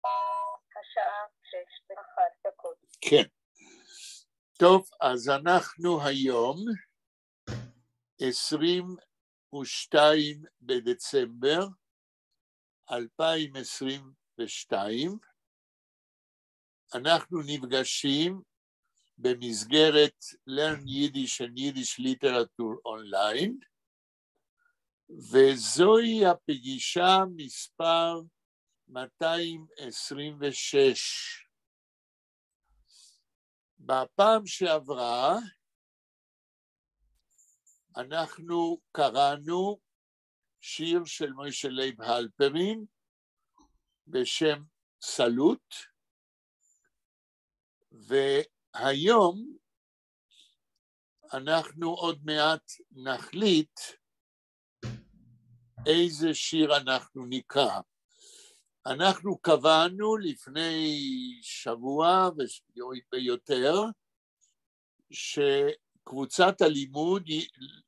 השעה 6:01. כן. טוב, אז אנחנו היום 22 בדצמבר 2022, אנחנו נפגשים במסגרת Learn Yiddish and Yiddish Literature Online, וזוהי הפגישה מספר 226. בפעם שעברה אנחנו קראנו שיר של מוישה לייב הלפרין בשם סלוט, והיום אנחנו עוד מעט נחליט איזה שיר אנחנו נקרא. אנחנו קבענו לפני שבוע ויותר שקבוצת הלימוד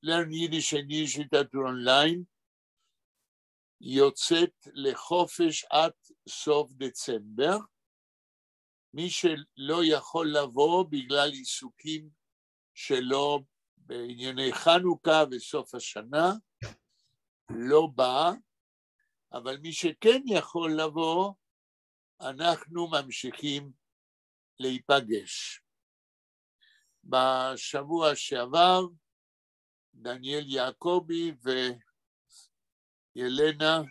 Learn Yiddish and Yiddish Literature Online יוצאת לחופש עד סוף דצמבר. מי שלא יכול לבוא בגלל עיסוקים שלו בענייני חנוכה וסוף השנה לא בא, אבל מי שכן יכול לבוא, אנחנו ממשיכים להיפגש. בשבוע שעבר, דניאל יעקבי וילנה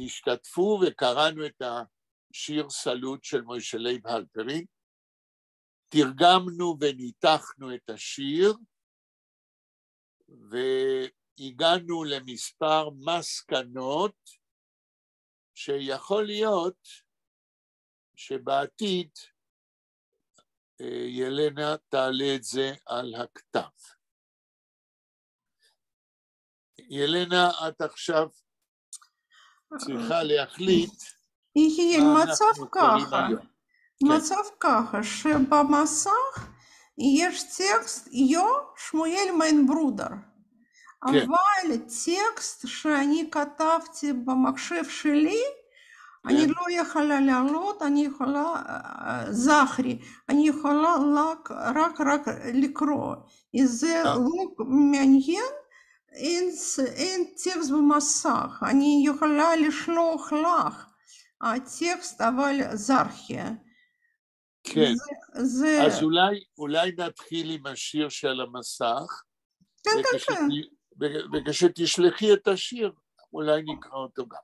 השתתפו וקראנו את השיר סלוט של מוישה לייב הלפרין, תרגמנו וניתחנו את השיר, והגענו למספר מסקנות שיכול להיות שבעתיד ילנה תעלה את זה על הכתב. ילנה, את עכשיו צריכה להחליט מה אנחנו קוראים היום. מצב ככה שבמסך יש טקסט יו שמואל מיינברודר, אבל טקסט שאני כתבתי במחשב שלי, אני לא יכולה לעלות, אני יכולה, זכרי, אני יכולה רק לקרוא. זה לא מעניין, אין טקסט במסך, אני יכולה לשלוח לך הטקסט, אבל זכרי. כן, אז אולי נתחיל עם השיר של המסך, וכשתשלחי את השיר, אולי נקרא אותו גם.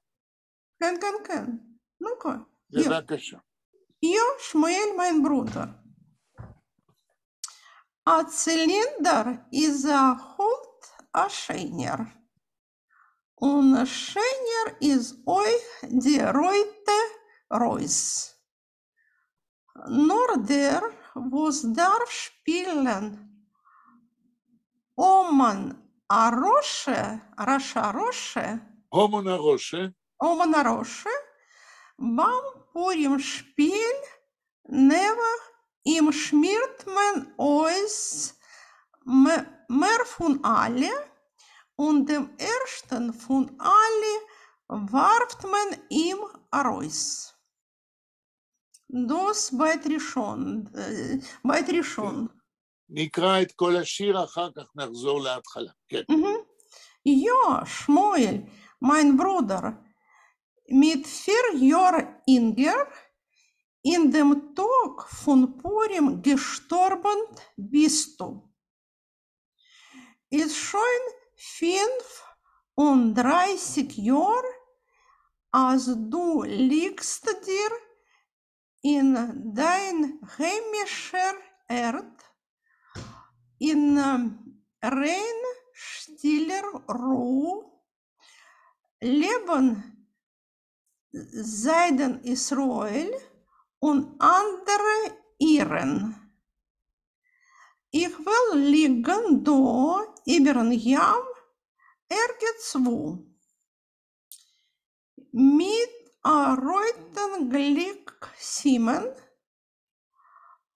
כן. נכון. בבקשה. יו שמואל מיינברודר. הציליnder ist holt a Scheiner. Und Scheiner ist euch die Reute Reus. Nur der, was darf spielen, Oman Arosche, Oman Arosche, beim Purim-Spiel Nevach ihm schmiert man euch mehr von alle und dem ersten von alle warft man ihm Arois. Das בית ראשון. נקרא את כל השיר, אחר כך נחזור להתחלה. כן. Ja, Schmuel, mein Bruder, mit 4 Jahren Inger, in dem Tag von Purim gestorben bist du. Ist schon 35 Jahre, als du liegst dir in dein heimischer Erd, in rein stiller Ruhe, leben Seiden Israel und andere Iren. Ich will liegen da über den Jam irgendwo, mit erreuten Glückssimmen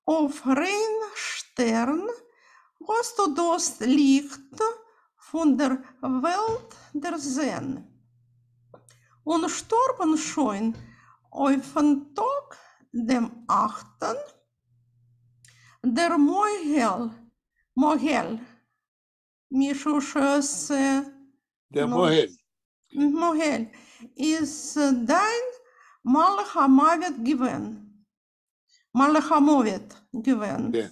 auf rein Stern, was du das Licht von der Welt der Sehen. Und starben schon auf den Tag, dem 8. der Mohel, מישהו Der No. Mohel. Mohel, ist dein Malach HaMovet gewesen. Malach HaMovet gewesen. Ja.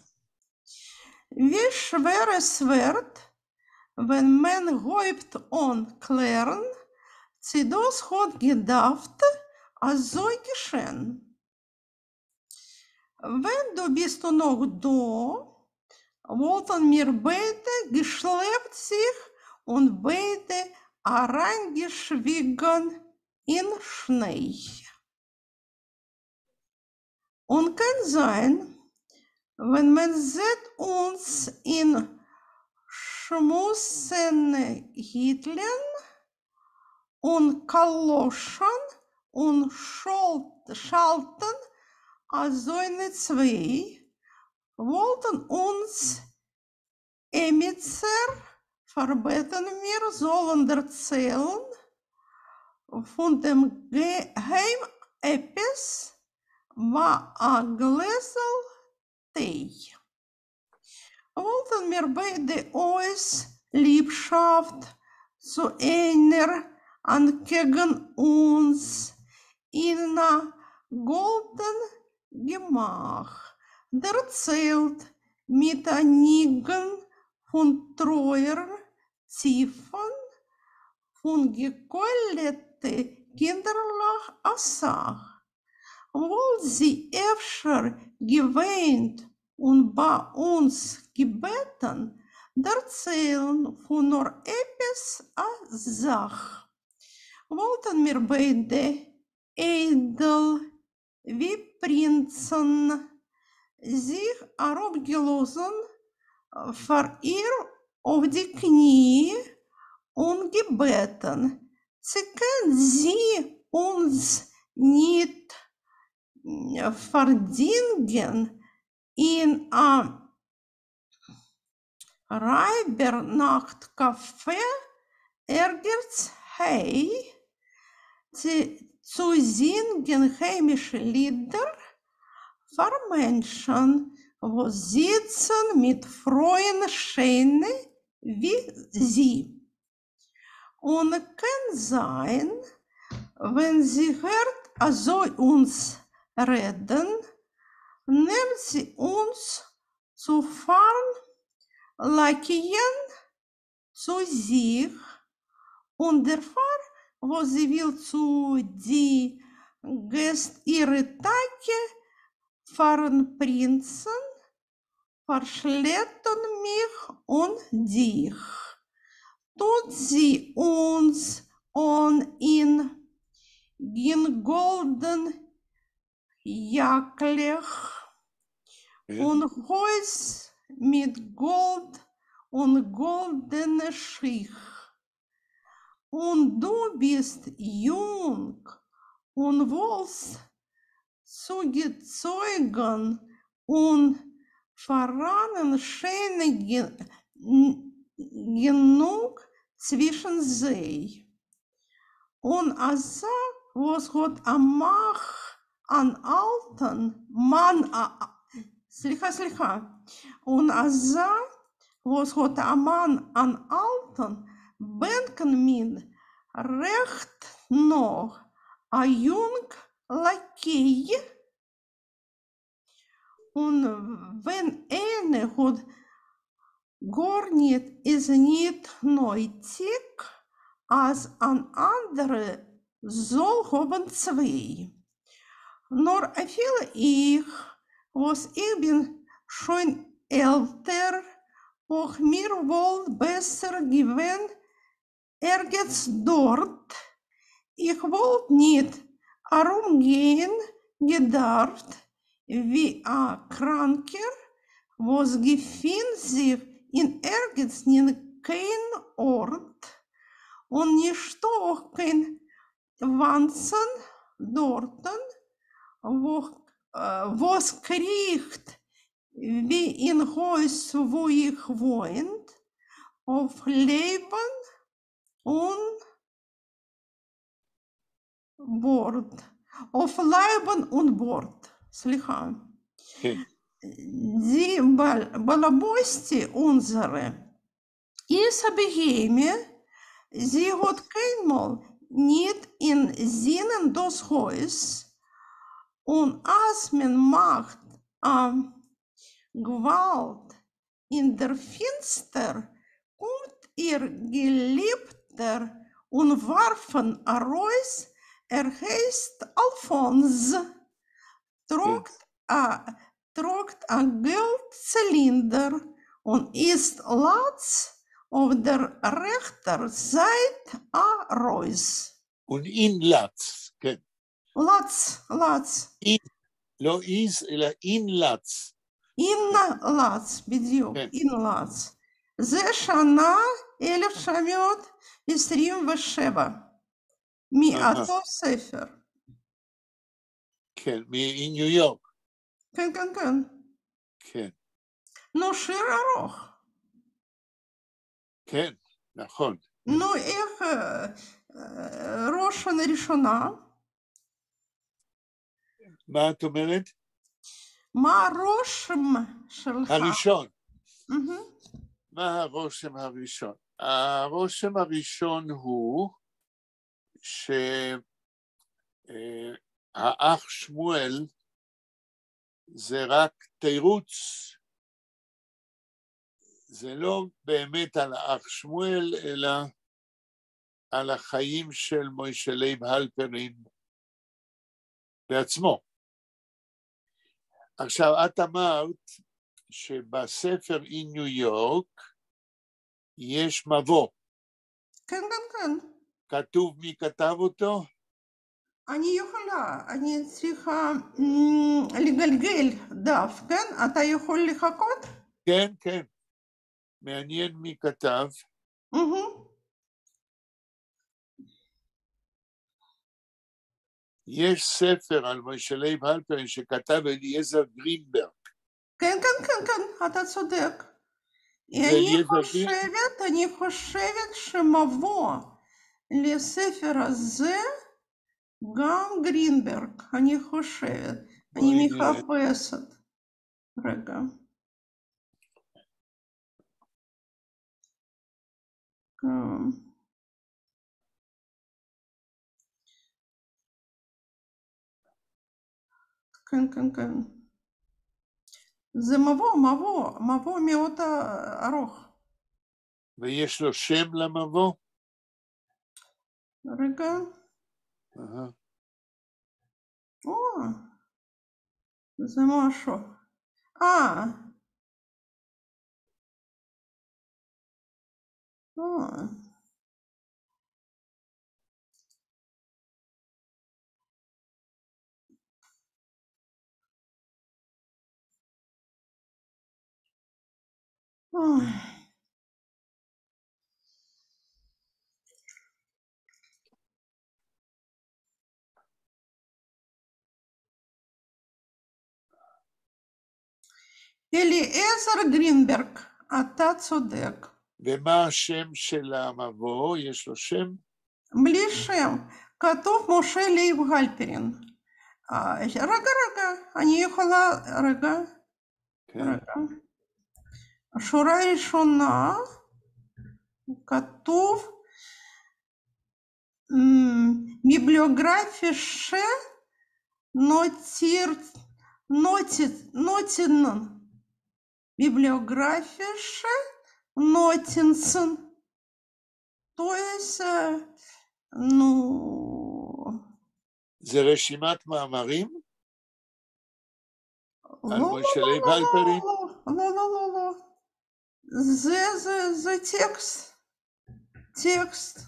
Wie schwer es wird, wenn man häupt und klären, sie das hat gedacht, als soll geschehen. Wenn du bist noch da, wollten wir beide geschleppt sich und beide reingeschwiegen in Schnee. Und kann sein, wenn man sieht uns in Schmusen Hitler und Kaloschen und Schalten, also eine zwei, wollten uns Emitzer verbeten, wir sollen erzählen von dem Geheimnis war ein Gläsel Tee. Wollten wir beide uns Liebschaft zu einer und gegen uns in einem golden Gemach, erzählt mit einigen von treuer Ziffen von gekeulete kinderlich Assach. Wohl sie öfter gewähnt und bei uns gebeten, erzählen von nur etwas als Sach. Wollten wir beide edel wie Prinzen sich herabgelassen vor ihr auf die Knie und gebeten, sie kann sie uns nicht verdienen in einem Reibernachtcafé ergens hey zu singen heimische Lieder für Menschen, wo sitzen mit Freuen Schöne wie sie. Und kann sein, wenn sie hört, also uns reden, nimmt sie uns zu fahren, Lakien zu sich und der Fahrer, wo sie will zu die Gäste ihre Tage fahren Prinzen, verschleppen mich und dich. Tut sie uns und in golden Jacklech und Häus mit Gold und goldene Schicht. Und du bist jung und wollst zugezogen und verraten schöne genug zwischen sie. Und als was hat am Mach an alten Mann, und als was hat am Mann an alten Bänken mit recht noch ein jung Lackey. Und wenn eine hat gar nicht, ist nicht nötig, als ein anderer soll haben zwei. Nur viele ich, was ich bin schon älter, auch mir wohl besser gewesen, ergens dort. Ich wollte nicht herumgehen, gedacht, wie ein Kranker, was gefühlt sich in ergens in kein Ort und nicht auch kein Wanzen dorten, was kriegt, wie in Haus, wo ich wohnt, auf Leben und Bord. auf Leiben und Bord. סליחה. כן. Die Balabosti unsere ist Beheime, sie hat keinmal nicht in Sinnen des Haus und als man macht Gewalt in der Finster kommt ihr Geliebter und warfen Arois, heißt Alphons, tragt a Geldzylinder und ist Latz auf der rechten Seite Arois. Und in Latz, כן. Latz. לא איז, אלא in Latz. In Latz, בדיוק, כן. in Latz. זה שנה 1927, מאותו ספר. כן, מניו יורק. כן. כן, נו, שיר ארוך. כן, נכון. נו, איך ראש ראשונה? מה את אומרת? מה הרושם שלך? הראשון. מהמם. מה הרושם הראשון? הרושם הראשון הוא שהאח שמואל זה רק תירוץ, זה לא באמת על האח שמואל, אלא על החיים של מוישה לייב הלפרין בעצמו. עכשיו, את אמרת שבספר אין ניו יורק יש מבוא. כן. כתוב מי כתב אותו? אני יכולה, אני צריכה לגלגל דף, כן? אתה יכול לחכות? כן. מעניין מי כתב. יש ספר על מוישה לייב הלפרין שכתב אליעזר גרינברג. כן, אתה צודק. אני חושבת שמבוא לספר הזה גם גרינברג, אני חושבת. אני מחפשת. רגע. כן. זה מבוא מאוד ארוך. ויש לו שם למבוא? רגע. זה משהו. אליעזר גרינברג, אתה צודק. ומה השם של המבוא? יש לו שם? בלי שם, כתוב משה לייב הלפרין. רגע, אני יכולה, רגע. שורה ראשונה, כתוב ביבליוגרפיה Нотинен. Библиография Нотинсен. То есть, זה רשימת מאמרים? על מוישה לייב הלפרין? לא. זה טקסט.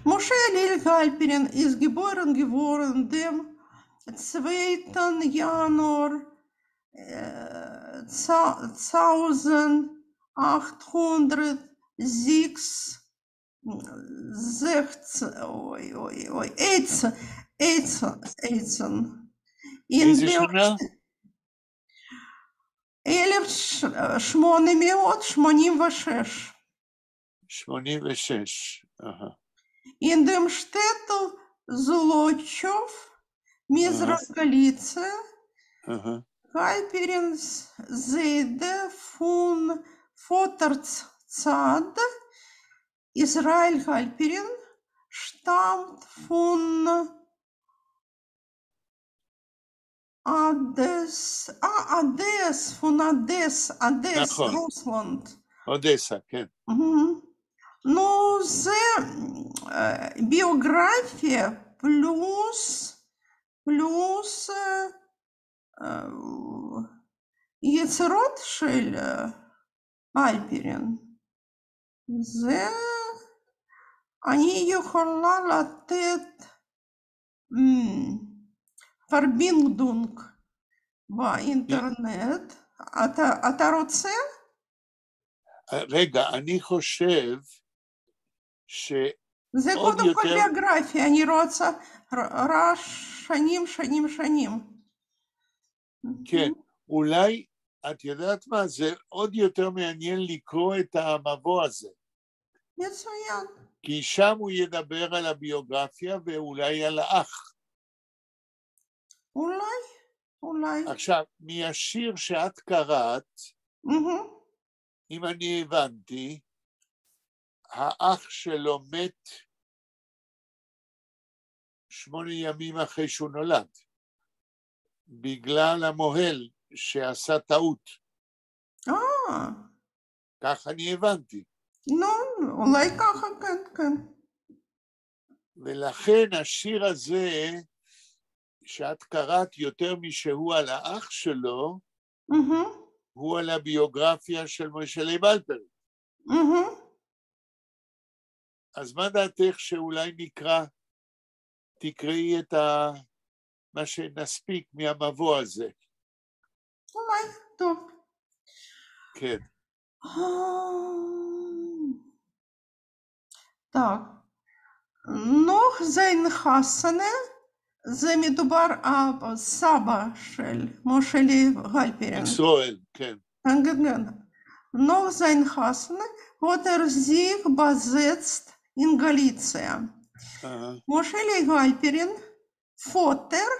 משה לייב הלפרין ist geboren dem 2. Januar 1816, איזה שנה? 1886. 86. In dem Städtel Злочев, Мизрах-Галиция, Halperin Seide von Vaterzad. Israel Halperin stammt von Одесса, נכון. רוסלנד. אודסה, כן. נו, זה ביוגרפיה פלוס יצירות של הלפרין. זה אני יכולה לתת פרבינגדונג באינטרנט. אתה רוצה? רגע, אני חושב זה שעוד קודם כל יותר... ביוגרפיה, אני רוצה שנים. כן, אולי, את יודעת מה, זה עוד יותר מעניין לקרוא את המבוא הזה. מצוין. כי שם הוא ידבר על הביוגרפיה ואולי על האח. אולי. עכשיו, מהשיר שאת קראת, אם אני הבנתי, האח שלו מת 8 ימים אחרי שהוא נולד, בגלל המוהל שעשה טעות. כך אני הבנתי. אולי ככה, כן. ולכן השיר הזה, שאת קראת יותר משהוא על האח שלו, הוא על הביוגרפיה של מוישה לייב הלפרין. אז מה דעתך שאולי נקרא, תקראי את מה שנספיק מהמבוא הזה? אולי, טוב. כן. טוב. נוח זיין חסנה, זה מדובר על סבא של משה לייב הלפרין. ישראל, כן. Noch sein Hasen hat sich besetzt in Galicia. Moshe Leib Halperin, Vater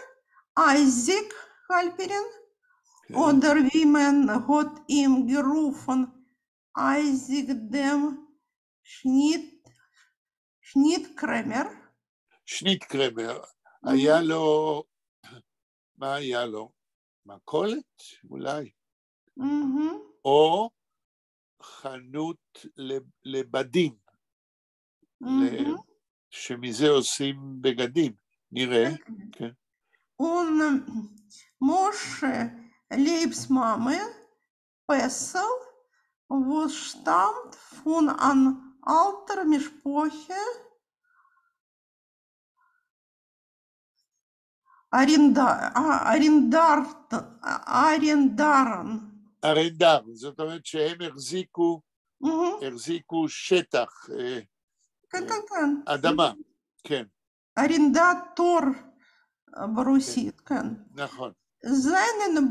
Isaac Halperin, oder wie man hat ihm gerufen, Isaac dem Schnittkremmer. שניטקרמר, היה לו, מה היה לו? מכולת? אולי. או חנות לבדים, שמזה עושים בגדים, נראה. Und Moshe Leibs Mama Pessel, wo stammt von einer alten Mischproche ארנדר, זאת אומרת שהם החזיקו שטח, אדמה, כן. ארנדטור ברוסית, כן. נכון. Seinen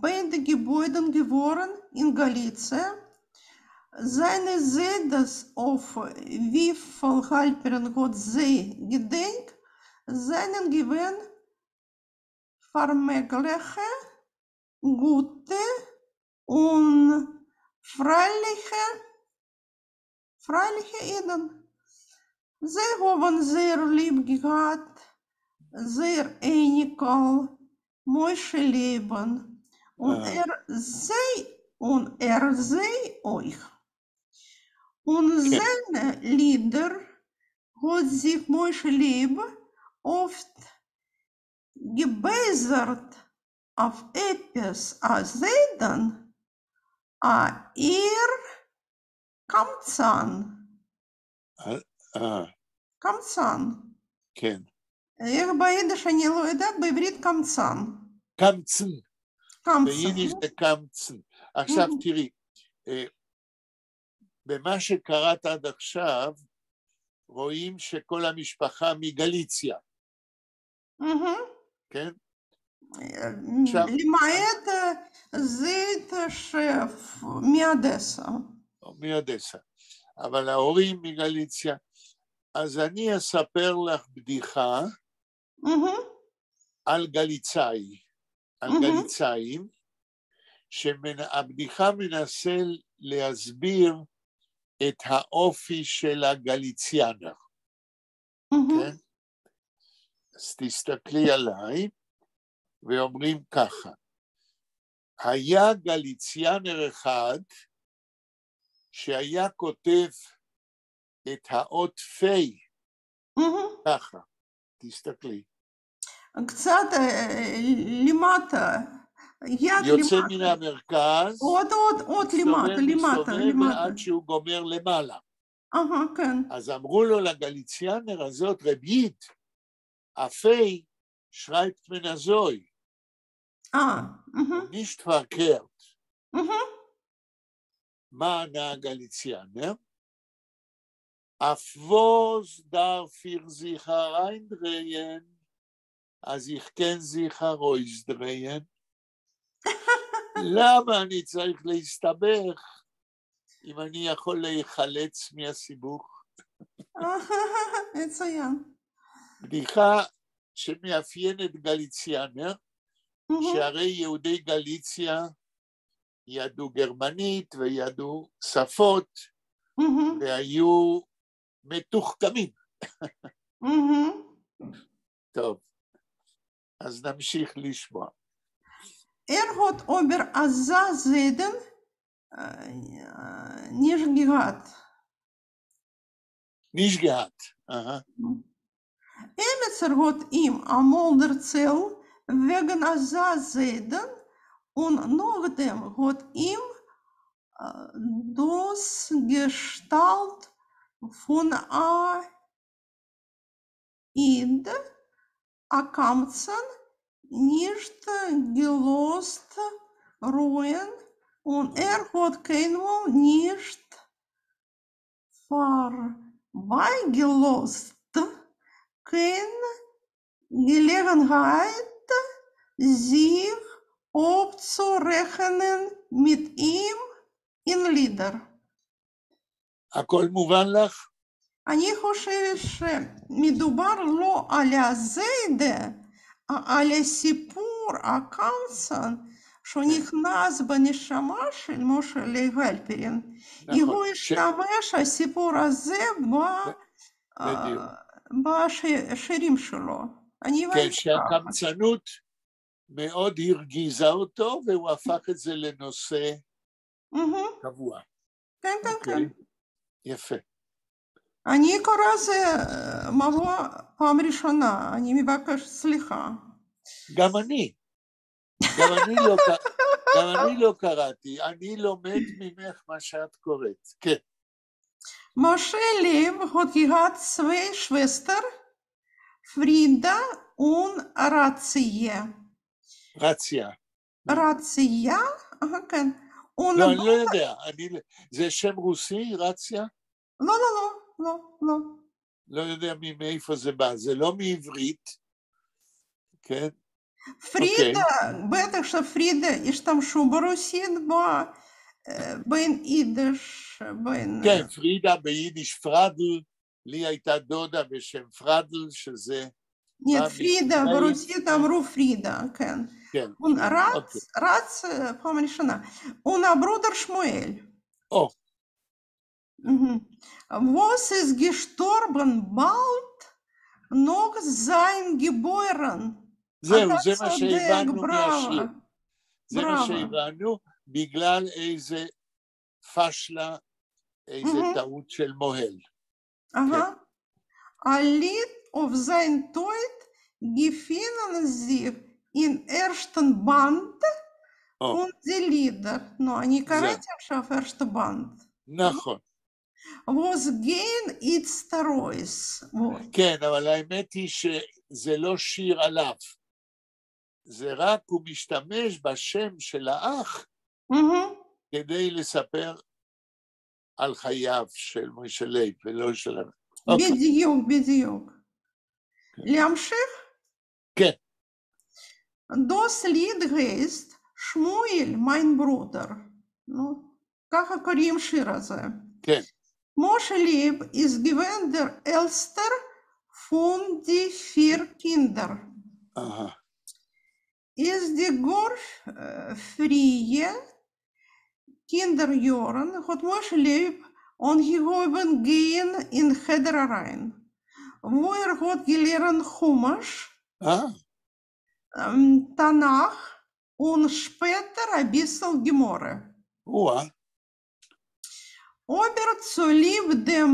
beiden Gebäuden geworden in Galicia. Seine Sedes auf wie viel Halperin hat sie gedenkt, seinen Gewinn vermögliche, gute und freiliche Eden. Sie haben sehr lieb gehabt, sehr ähnlich Moshe Leben. Und er sei euch. Und seine Lieder hat sich Moshe Leben oft gebessert auf etwas Seiden, קמצן. כן. איך ביידיש אני לא יודעת, בעברית קמצן. קמצן. ביידיש זה קמצן. עכשיו תראי, במה שקראת עד עכשיו, רואים שכל המשפחה מגליציה. כן? למעט זית שף מאודסה. מאודסה. אבל ההורים מגליציה. אז אני אספר לך בדיחה על גליצאי, על גליצאים, שהבדיחה מנסה להסביר את האופי של הגליציאנר. כן? אז תסתכלי עליי, ואומרים ככה, היה גליציאנר אחד שהיה כותב את האות פי, ככה, תסתכלי. קצת למטה, יד יוצא למטה. מן המרכז, עוד למטה, למטה, למטה. ועד שהוא גומר למעלה. כן. אז אמרו לו לגליציאנר הזאת, רבית, הפי schreibt man azoi. Nicht verkehrt. מה ענה הגליציאנר? אפווס דארפיר sich hereindrehen, אז ich kann sich herausdrehen. למה אני צריך להסתבך אם אני יכול להיחלץ מהסיבוך? מצוין. בדיחה שמאפיינת גליציאנר, שהרי יהודי גליציה ידעו גרמנית וידעו שפות, והיו מתוחכמים. טוב, אז נמשיך לשמוע. hat über Azazeden nicht gehört. Nicht gehört. Emetzer hat ihm einmal erzählt wegen Azazeden und nachdem hat ihm das Gestalt von Aid Akamzen nicht gelöst ruhen und hat keinmal nicht vorbeigelost, keine Gelegenheit, sich abzurechnen mit ihm in Lieder. הכל מובן לך? אני חושבת שמדובר לא על הזיידה, על הסיפור הקמצן שנכנס בנשמה של משה להלפרין. הוא השתמש הסיפור הזה בשירים שלו. כן, שהקמצנות מאוד הרגיזה אותו, והוא הפך את זה לנושא קבוע. כן, כן, כן. יפה. אני קורא זה מבוא פעם ראשונה, אני מבקש סליחה. גם אני לא קראתי, אני לומד ממך מה שאת קוראת, כן. משה לב hat gehabt zwei Schwestern, Frieda und Razzia. רציה? כן. לא, אני לא יודע, זה שם רוסי, רציה? לא. לא יודע מאיפה זה בא, זה לא מעברית, כן? פרידה, בטח שפרידה השתמשו ברוסית בין יידיש, בין... כן, פרידה ביידיש פרדל, לי הייתה דודה בשם פרדל, שזה... нет, פרידה, ברוסית אמרו פרידה, כן. כן. רץ, פעם ראשונה. וברודר שמואל. Was ist gestorben bald noch sein geboren? זהו, זה מה שהבנו מהשיר. זה מה שהבנו, בגלל איזה פשלה, איזה טעות של מוהל. Lied auf sein Tod gefinden sich in ersten Band und die Lieder. אני קראתי עכשיו ersten Band. נכון. Was gehen it's the Royce. כן, אבל האמת היא שזה לא שיר עליו. זה רק הוא משתמש בשם של האח כדי לספר על חייו של משה לייב ולא של... בדיוק. להמשיך? כן. Das Lied heißt שמואל, mein Bruder. ככה קוראים שיר הזה. כן. Moshe Leib ist gewesen der älteste von die 4 Kinder. Aha. Ist die frühe Kinderjahren hat Moshe Leib angehoben gehen in Cheder rein, wo hat gelernt Chumash, Tanach und später ein bisschen Gemorre. Aber zu lieb dem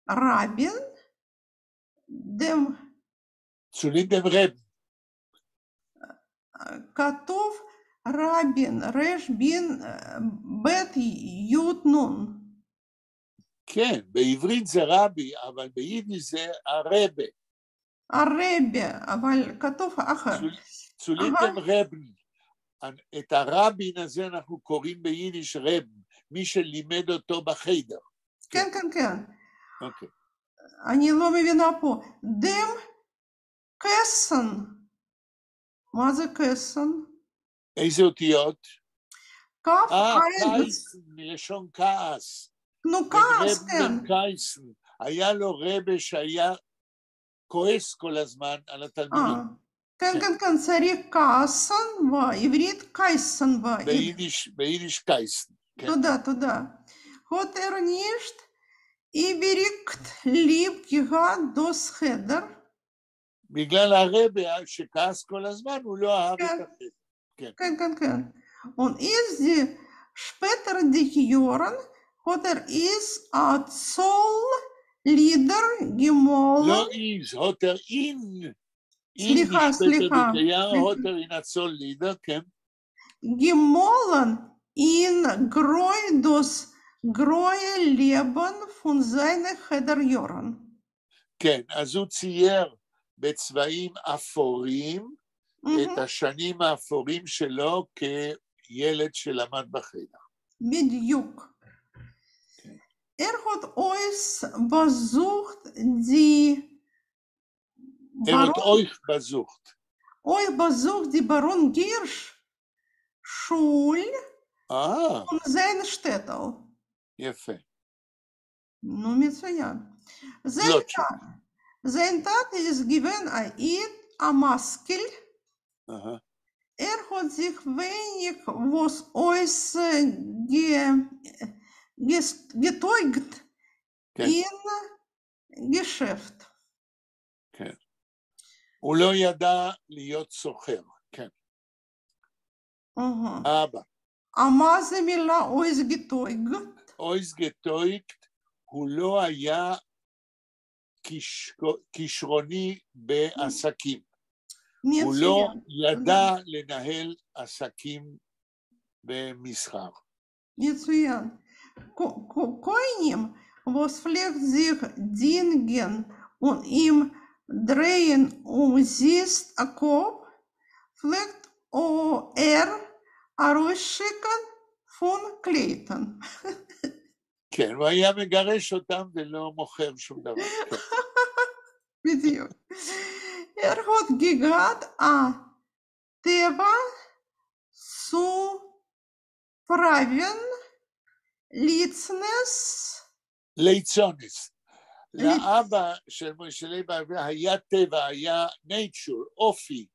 Rabbin, zu lieb dem Reb. כתוב רבין, רש בין בית יוד נון. כן, בעברית זה רבי, אבל ביידיש זה הרבה. הרבה, אבל כתוב אחר. צולים בין רבן. את הרבין הזה אנחנו קוראים ביידיש רב, מי שלימד אותו בחדר. כן, כן, כן. אוקיי. אני לא מבינה פה. דם קסן. מה זה קסן? איזה אותיות? כף קייסן, מלשון כעס. נו, כעס, כן. רב קייסן. היה לו רבה שהיה כועס כל הזמן על התלמידים. כן, כן, כן, צריך כעסן, בעברית קייסן. ביידיש קייסן. תודה, תודה. Hat nicht übrigt lieb gehabt das Cheder? בגלל הרבה שכעס כל הזמן, הוא לא אהב את החדר. כן, כן, כן. Und ist die später die Jahren hat ist Zolllieder gemahlen. לא ist, hat in. סליחה. hat in Zolllieder, כן. Gemahlen in das große Leben von seinen Cheder-Jahren. כן, אז הוא צייר בצבעים אפורים את השנים האפורים שלו כילד שלמד בחדר. בדיוק. hat uns besucht die Baron Girsch Schul und sein Städtel. יפה. נו, מצוין. Sein Tat ist gewesen ein Maskel. Hat sich wenig was uns getäugt in Geschäft. כן. הוא לא ידע להיות סוחר, כן. אבא. מה זה מילה אויס getäugt? אויס getäugt, הוא לא היה כישרוני בעסקים. הוא לא ידע לנהל עסקים במסחר. מצוין. Keinem, was vielleicht sich Dingen und ihm drehen siehst, vielleicht הרושקן פון קלייטן. כן, הוא היה מגרש אותם ולא מוכר שום דבר. בדיוק. hat gehabt טבע zu praven ליצונס. לאבא של מוישה לייב היה טבע, היה nature, אופי.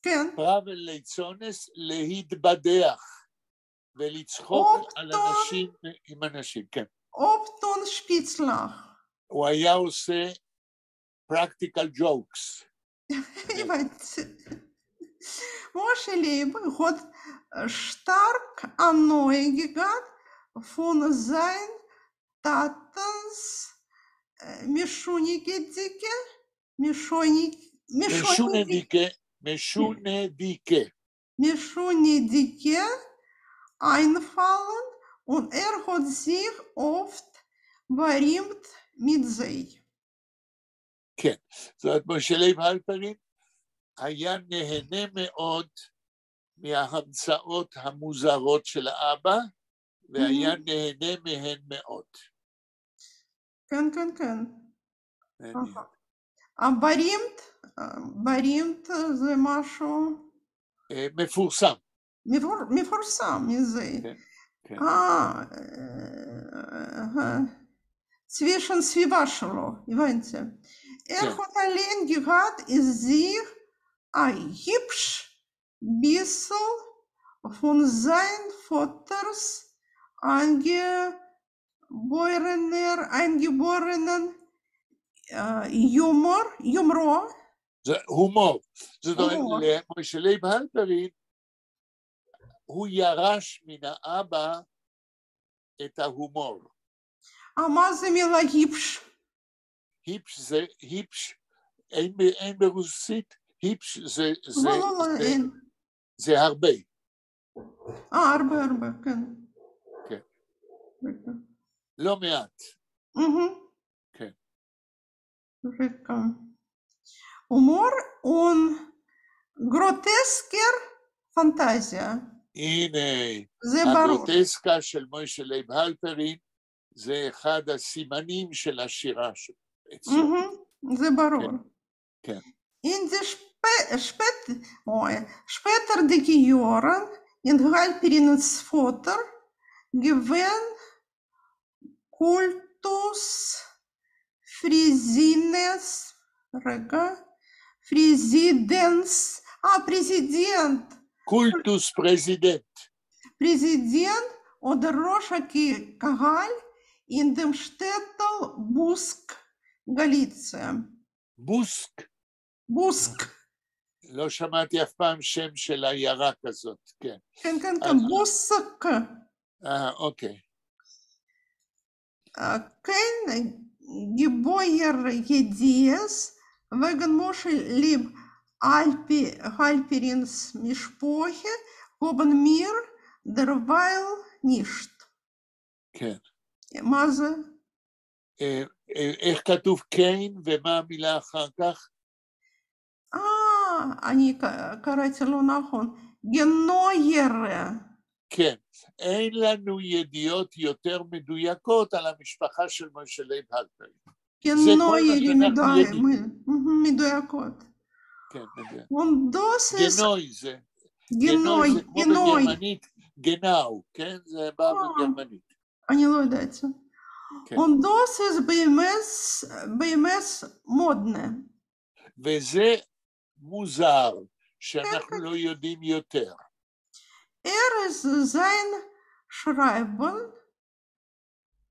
כן. פראבל ליצונס להתבדח ולצחוק על אנשים עם אנשים, כן. אופטון שפיצלח. הוא היה עושה practical jokes. Moshe Leib hat stark erneuert von seinen Tatens Mischunedike einfallen und hat sich oft berühmt mit sie. כן, זאת משה לייב הלפרין היה נהנה מאוד מההמצאות המוזרות של האבא, והיה נהנה מהן מאוד. כן, כן, כן. ברימת זה משהו... מפורסם. מפורסם מזה. zwischen סביבה שלו, הבנתי. hat allein gehabt in sich ein hübsch bisschen von seinen Vaters eingeborenen Humor. זה הומור. זאת אומרת, למוישה לייב הלפרין, הוא ירש מן האבא את ההומור. מה זה מילה היפש? היפש זה, היפש, אין ברוסית, היפש זה הרבה. הרבה, כן. כן. לא מעט. כן. הומור וגרוטסקר פנטזיה. הנה, זה ברור. הגרוטסקה של מוישה לייב הלפרין, זה אחד הסימנים של השירה שלו. זה ברור. כן. In der später die Jahren in Halperins Vater gewinnt Kultus Präsident. Kultus Präsident. Präsident oder Rosh Kahal in dem Städtel Busk, Galicia. בוסק. לא שמעתי אף פעם שם של עיירה כזאת, כן. כן, בוסק. אוקיי. כן, גבויר ידיעס, וגן משה ליב Halperins משפחה, הובן מיר דרווייל נישט. כן. מה זה? איך כתוב קיין ומה המילה אחר כך? אני קראתי לא נכון. גנוירה. כן, אין לנו ידיעות יותר מדויקות על המשפחה של מוישה לייב הלפרין. גנוירי מדויקות. כן, מדויק. גנוי זה. גנוי זה כמו בגרמנית, גנאו, כן? זה בא בגרמנית. אני לא יודעת. Und das ist באמת מודנה. וזה מוזר, שאנחנו לא יודעים יותר. ist sein Schreiben.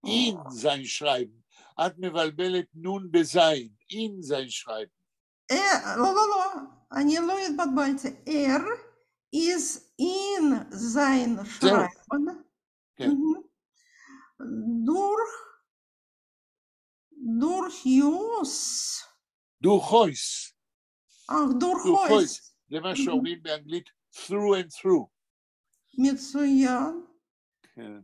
In sein Schreiben. את מבלבלת נון בזין. In sein Schreiben. לא. אני לא התבלבלתי. is in sein Schreiben. כן. דורחויס. דורחויס. זה מה שאומרים באנגלית through and through. מצוין. כן.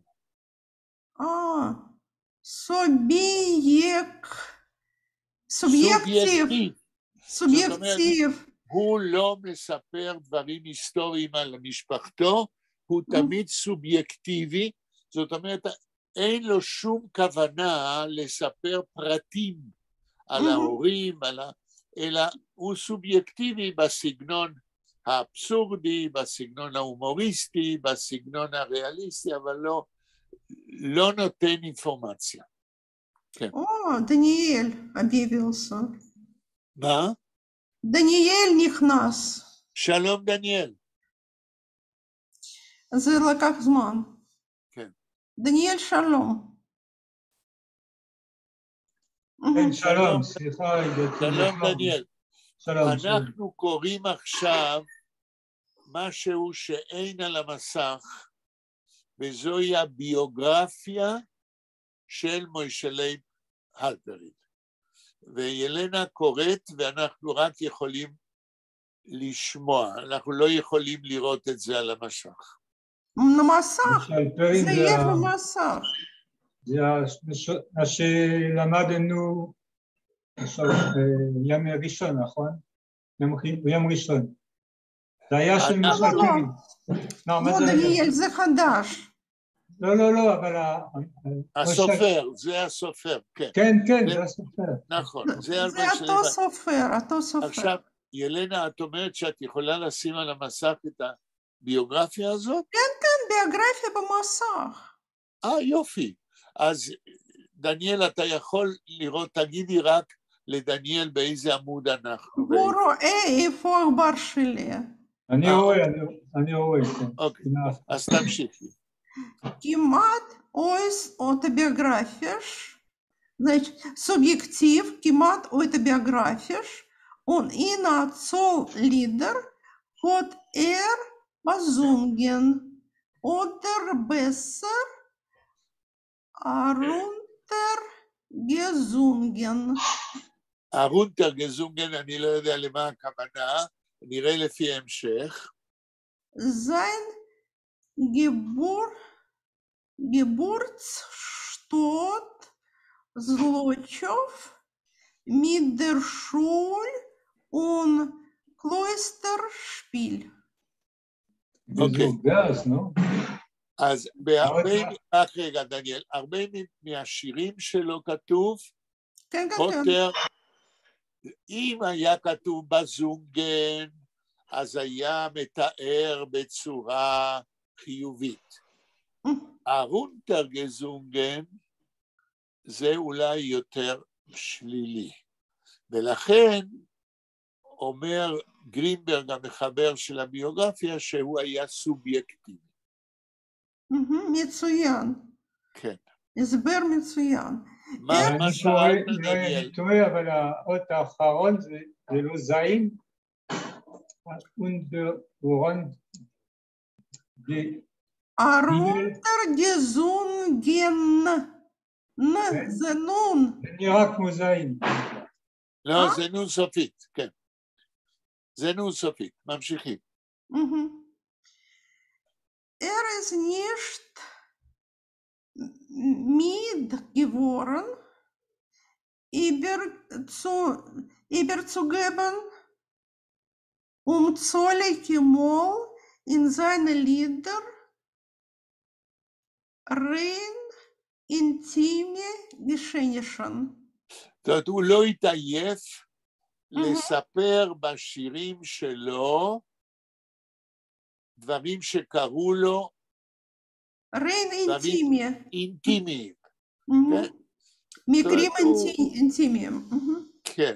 סובייקטיב. הוא לא מספר דברים היסטוריים על משפחתו, הוא תמיד סובייקטיבי, זאת אומרת, אין לו שום כוונה לספר פרטים על ההורים, אלא הוא סובייקטיבי בסגנון האבסורדי, בסגנון ההומוריסטי, בסגנון הריאליסטי, אבל לא נותן אינפורמציה. כן. דניאל אביבילסה. מה? דניאל נכנס. שלום דניאל. זה לקח זמן. כן. דניאל שלום. כן, שלום, סליחה. שלום דניאל. שלום. אנחנו קוראים עכשיו משהו שאין על המסך, וזוהי הביוגרפיה של מוישה לייב הלפרין. וילנה קוראת ואנחנו רק יכולים לשמוע, אנחנו לא יכולים לראות את זה על המסך. למסך, זה יהיה במסך. זה מה שלמדנו יום ראשון, נכון? יום ראשון. זה היה של מיכל פירי. לא, דניאל, זה חדש. לא, אבל... הסופר, זה הסופר, כן. כן, זה הסופר. נכון. זה אותו סופר. עכשיו, ילנה, את אומרת שאת יכולה לשים על המסך את הביוגרפיה הזאת? כן, ביוגרפיה במסך. יופי. אז דניאל, אתה יכול לראות, תגידי רק לדניאל באיזה עמוד אנחנו. הוא רואה איפה העכבר שלי. אני רואה. אוקיי, אז תמשיכי. כמעט autobiografisch, значит, subjektiv, kiemat autobiografisch, und in a Zolllieder hat besungen oder besser heruntergesungen. הרונטרגזונגן, אני לא יודע למה הכוונה, נראה לפי המשך. Sein Geburtsstadt Zlochow mit der Schul- und Klosterspiel. אוקיי. גז, נו? אז בהרבה, רק רגע דניאל, הרבה מהשירים שלו כתוב, כן. פוטר, אם היה כתוב בזונגן, אז היה מתאר בצורה חיובית. הרונטרגזונגן זה אולי יותר שלילי. ולכן אומר גרינברג, המחבר של הביוגרפיה, שהוא היה סובייקטיבי. מצוין. כן. הסבר מצוין. מה שאלת דניאל? אני טועה, אבל האות האחרון זה לא זין. הרונטרגזונגן. זה נון. זה נראה כמו זין. לא, זה נון סופית, כן. זה נון סופית, ממשיכים. Ist nicht mitgeworden, überzugeben, zollige Moll in seine Lieder rein intime Geschehnischen. זאת אומרת, הוא לא התעייף לספר בשירים שלו דברים שקראו לו rein אינטימיים. מקרים אינטימיים. כן.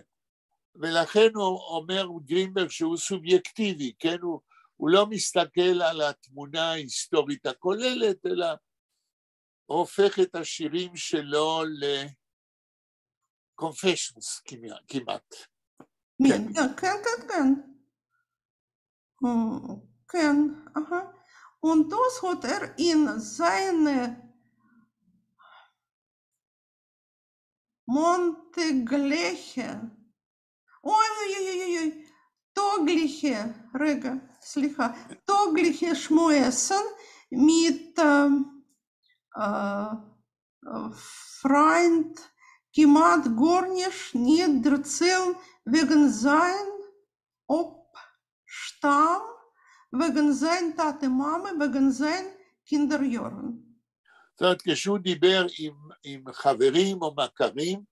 ולכן הוא אומר גרינברג שהוא סובייקטיבי, כן? הוא לא מסתכל על התמונה ההיסטורית הכוללת, אלא הופך את השירים שלו ל-confessions כמעט. כן. Und das hat in seine Montegleiche, tagliche Schmäusen mit Freund כמעט gar nicht erzählen wegen sein Abstamm, wegen sein Tate Mama, wegen sein Kinderjahren. זאת אומרת, כשהוא דיבר עם חברים או מכרים,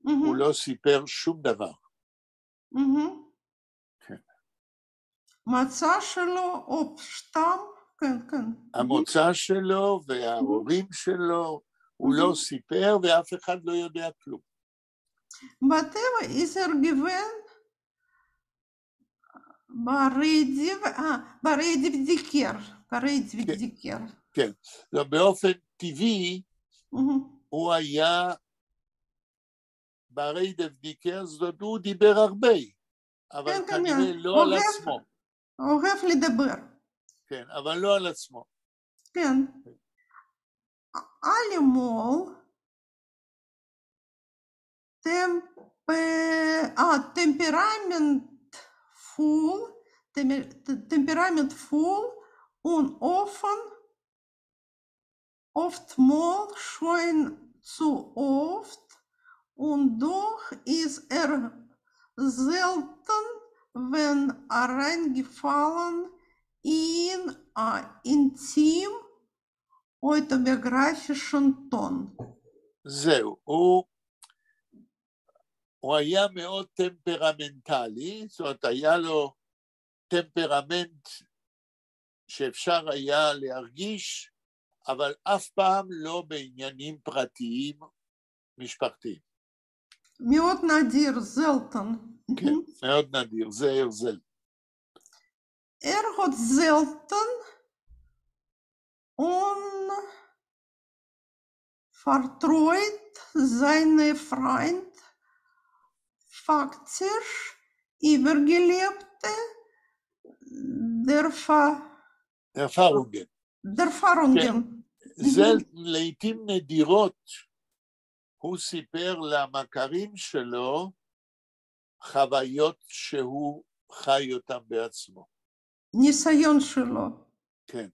הוא לא סיפר שום דבר. כן. מוצא שלו, אבשטם, כן. המוצא שלו וההורים שלו, הוא לא סיפר ואף אחד לא יודע כלום. בטבע איזר גוון בריידיב דיקר. כן, באופן טבעי הוא היה בריידיב דיקר, זאת הוא דיבר הרבה, אבל כנראה לא על עצמו. אוהב לדבר. כן, אבל לא על עצמו. כן. Allemal temperamentvoll und offen, oftmals schon zu oft, und doch ist selten, wenn reingefallen in ein intim אוטוביוגרפישן טון. זהו, הוא היה מאוד טמפרמנטלי, זאת אומרת, היה לו טמפרמנט שאפשר היה להרגיש, אבל אף פעם לא בעניינים פרטיים משפחתיים. מאוד נדיר, זלטן. כן, מאוד נדיר, זה הרזל. hat selten und vertraut seine Freund faktisch übergelebte Erfahrungen. לעתים נדירות הוא סיפר למכרים שלו חוויות שהוא חי אותם בעצמו. ניסיון שלו. כן.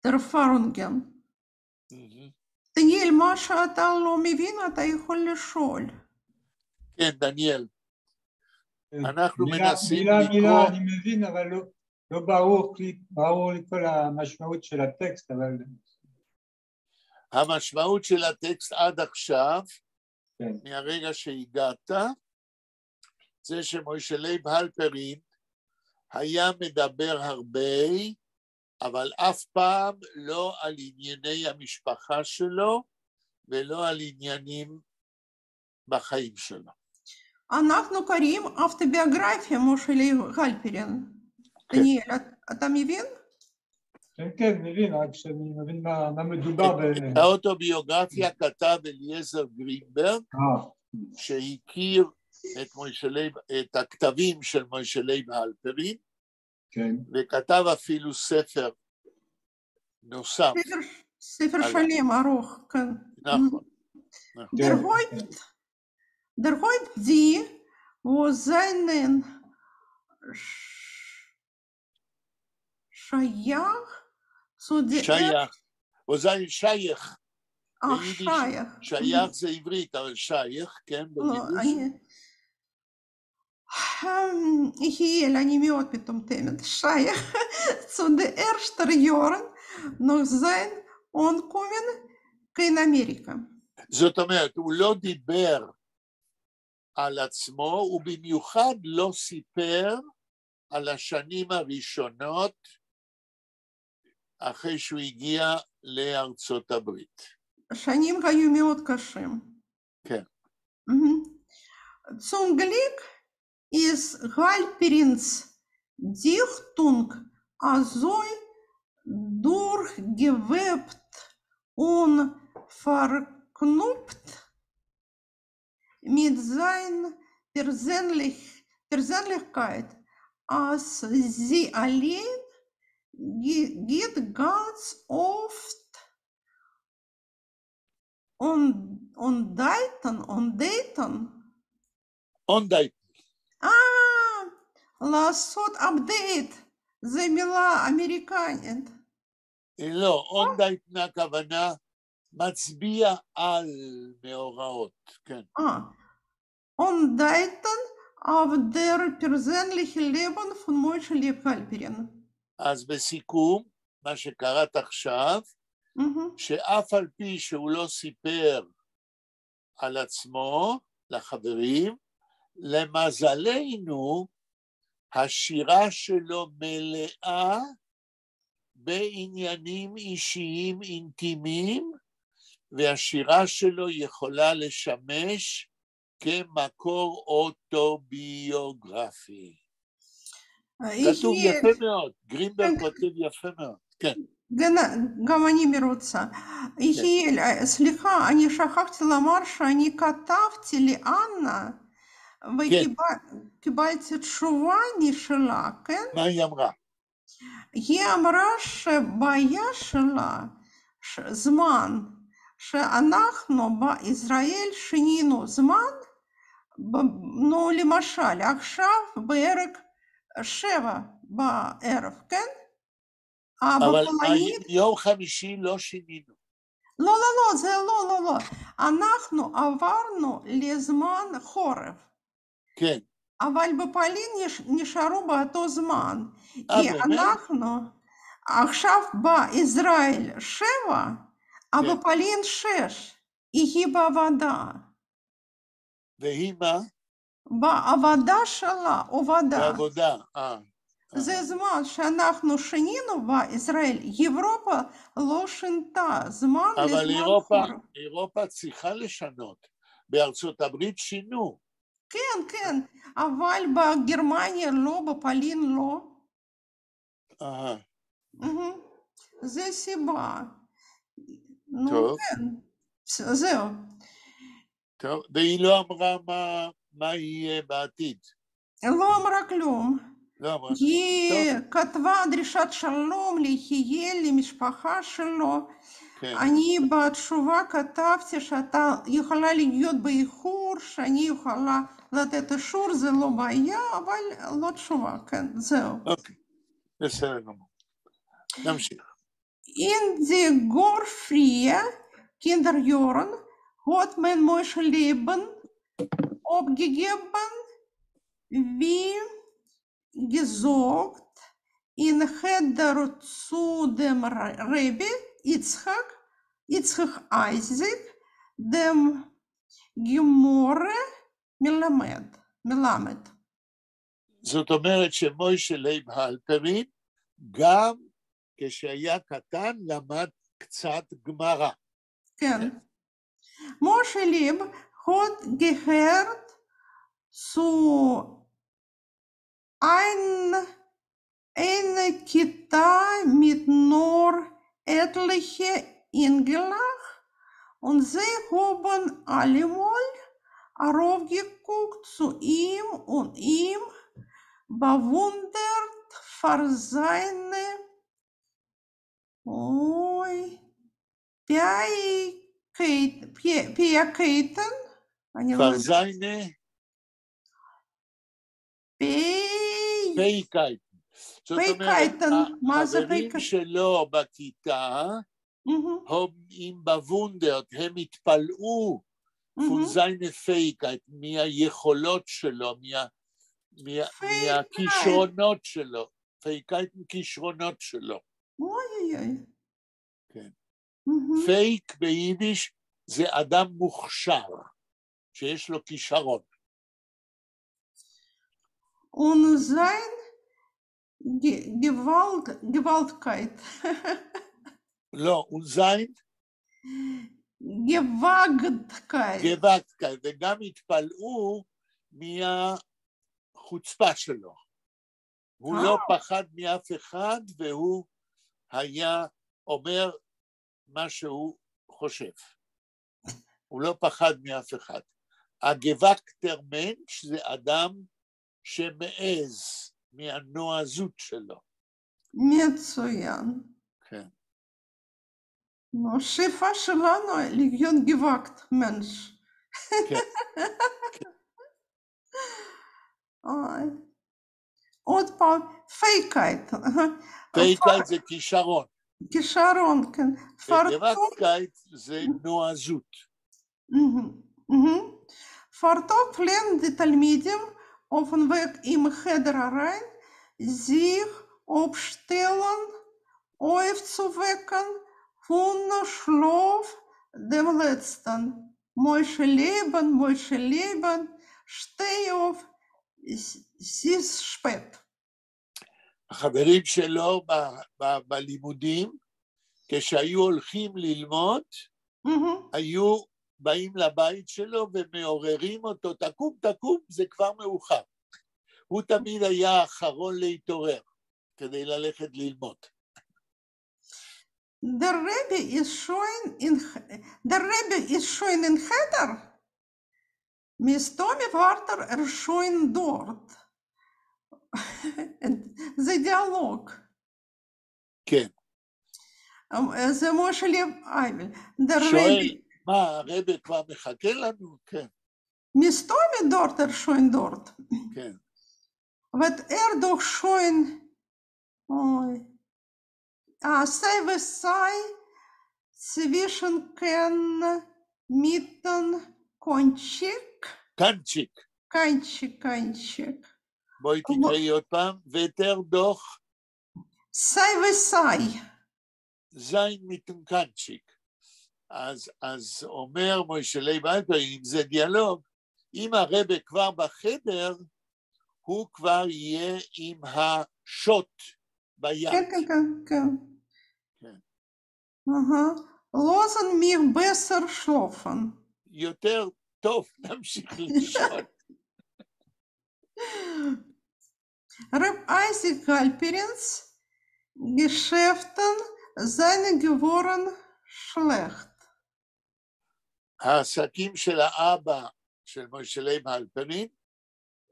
Erfahrungen. דניאל, מה שאתה לא מבין, אתה יכול לשאול. כן, דניאל. אנחנו מנסים מילה, לקרוא... אני מבין, אבל לא ברור לי כל המשמעות של הטקסט, אבל... המשמעות של הטקסט עד עכשיו, כן. מהרגע שהגעת, זה שמוישה לייב הלפרין היה מדבר הרבה, אבל אף פעם לא על ענייני המשפחה שלו, ולא על עניינים בחיים שלו. אנחנו קוראים אוטוביוגרפיה מוישה לייב הלפרין. דניאל, אתה מבין? כן, כן, מבין, רק שאני מבין מה מדובר. את האוטוביוגרפיה כתב אליעזר גרינברג, שהכיר את הכתבים של מוישה לייב הלפרין, כן. וכתב אפילו ספר נוסף. ספר שלם ארוך, כן. נכון. Der Häupt die, wo seinen שייך zu der... שייך, wo sein שייך. שייך. שייך זה עברית, אבל שייך, כן, ביידיש. יחיאל, אני מאוד מטומטמת. שייך zu der ersten Jahren nach sein Ankommen in אמריקה. זאת אומרת, הוא לא דיבר על עצמו, ובמיוחד לא סיפר על השנים הראשונות אחרי שהוא הגיע לארצות הברית. השנים היו מאוד קשים. כן. Zum Glück ist Halperins Dichtung so durchgewebt und verknüpft mit seiner Persönlichkeit, als sie allein geht ganz oft und daten. לעשות update, זה מילה אמריקנית. לא, on-date הכוונה מצביע על מאורעות, כן. On-daten auf der persönlichen Leben von Moshe Leib Halperin. אז בסיכום, מה שקראת עכשיו, שאף על פי שהוא לא סיפר על עצמו לחברים, למזלנו, השירה שלו מלאה בעניינים אישיים אינטימיים, והשירה שלו יכולה לשמש כמקור אוטוביוגרפי. כתוב יפה מאוד, גרינברג כותב יפה מאוד, כן. גם אני מרוצה. יחיאל, סליחה, אני שכחתי לומר שאני כתבתי לאנה, וקיבלתי תשובה משלה, כן? מה היא אמרה? היא אמרה שבעיה שלה, זמן, שאנחנו בישראל שינינו זמן, נו למשל, עכשיו בערב 7 בערב, כן? אבל יום חמישי לא שינינו. לא, זה לא. אנחנו עברנו לזמן חורף. כן. אבל בפולין נשארו באותו זמן. כי אנחנו עכשיו בישראל 7, אבל בפולין 6. היא בעבודה. והיא מה? בעבודה שלה, עבודה. בעבודה, זה זמן שאנחנו שינינו בישראל, אירופה לא שינתה זמן לזמן חורף. אבל אירופה צריכה לשנות. בארצות הברית שינו. כן, כן, אבל בגרמניה לא, בפולין לא. זה סיבה. טוב. כן, זהו. טוב, והיא לא אמרה מה יהיה בעתיד. לא אמרה כלום. לא אמרה. היא כתבה דרישת שלום ליחיאל, למשפחה שלו. כן. אני בתשובה כתבתי שאתה יכולה להיות באיחור, שאני יכולה לתת אישור, זה לא בעיה, אבל לא תשובה, כן, זהו. אוקיי, בסדר גמור. נמשיך. In die gorfrie Kinderjahren hat mein Leben abgegeben, wie gesagt, in Cheder zu dem Rebbe Yitzchak Isaac, dem Gemorre מלמד. זאת אומרת שמוישה לייב הלפרין, גם כשהיה קטן למד קצת גמרא. כן. משה ליב hat gehört zu einer Kita mit nur etlichen Engeln und sie haben allemal aufgeguckt zu ihm und ihm bewundert für seine Fähigkeiten. für seine Fähigkeiten. זאת אומרת, החברים שלו בכיתה, הם בוונדרט, הם התפלאו von seine Fähigkeit, מהיכולות שלו, מהכישרונות שלו, Fähigkeiten כישרונות שלו. כן. פייק ביידיש זה אדם מוכשר, שיש לו כישרון. Und sein Gewaltkeit. לא, und sein? Gewagtkeit. gewagtkeit, וגם התפלאו מהחוצפה שלו. הוא לא פחד מאף אחד, והוא היה אומר מה שהוא חושב. הוא לא פחד מאף אחד. הגוואקטר מנש זה אדם שמעז מהנועזות שלו. מצוין. כן. השאיפה שלנו להיות גוואקט מנש. כן. עוד פעם, פייקייט. פייקייט זה כישרון. כישרון, כן. וגוואקטקייט זה נועזות. Fartok lernen die Talmidim auf dem Weg im Cheder rein, sich aufstellen, aufzuwecken, von Schlaf dem Letzten. Moische Leben, steh auf, es ist spät. החברים שלו בלימודים, כשהיו הולכים ללמוד, היו באים לבית שלו ומעוררים אותו, תקום, זה כבר מאוחר. הוא תמיד היה האחרון להתעורר, כדי ללכת ללמוד. Der Rebbe ist schon in Cheder. Mistomi Vater schon dort. זה דיאלוג. כן. זה משה לב אייבל. שואל, מה, הרבי כבר מחכה לנו? כן. מסתומי דורט schon dort. כן. wird doch schon sei was sei zwischen mitten קנצ'יק. בואי תקראי עוד פעם, ויתר דוח. סי וסי. זין מתנקנצ'יק. אז אומר מוישה לייב הלפרין, אם זה דיאלוג, אם הרבי כבר בחדר, הוא כבר יהיה עם השוט ביד. כן. Losen mich besser schlafen. יותר טוב, נמשיך לשאול. Reb Isaac Alperens, Geschäften seine geworden schlecht. העסקים של האבא של מוישה לייב הלפרין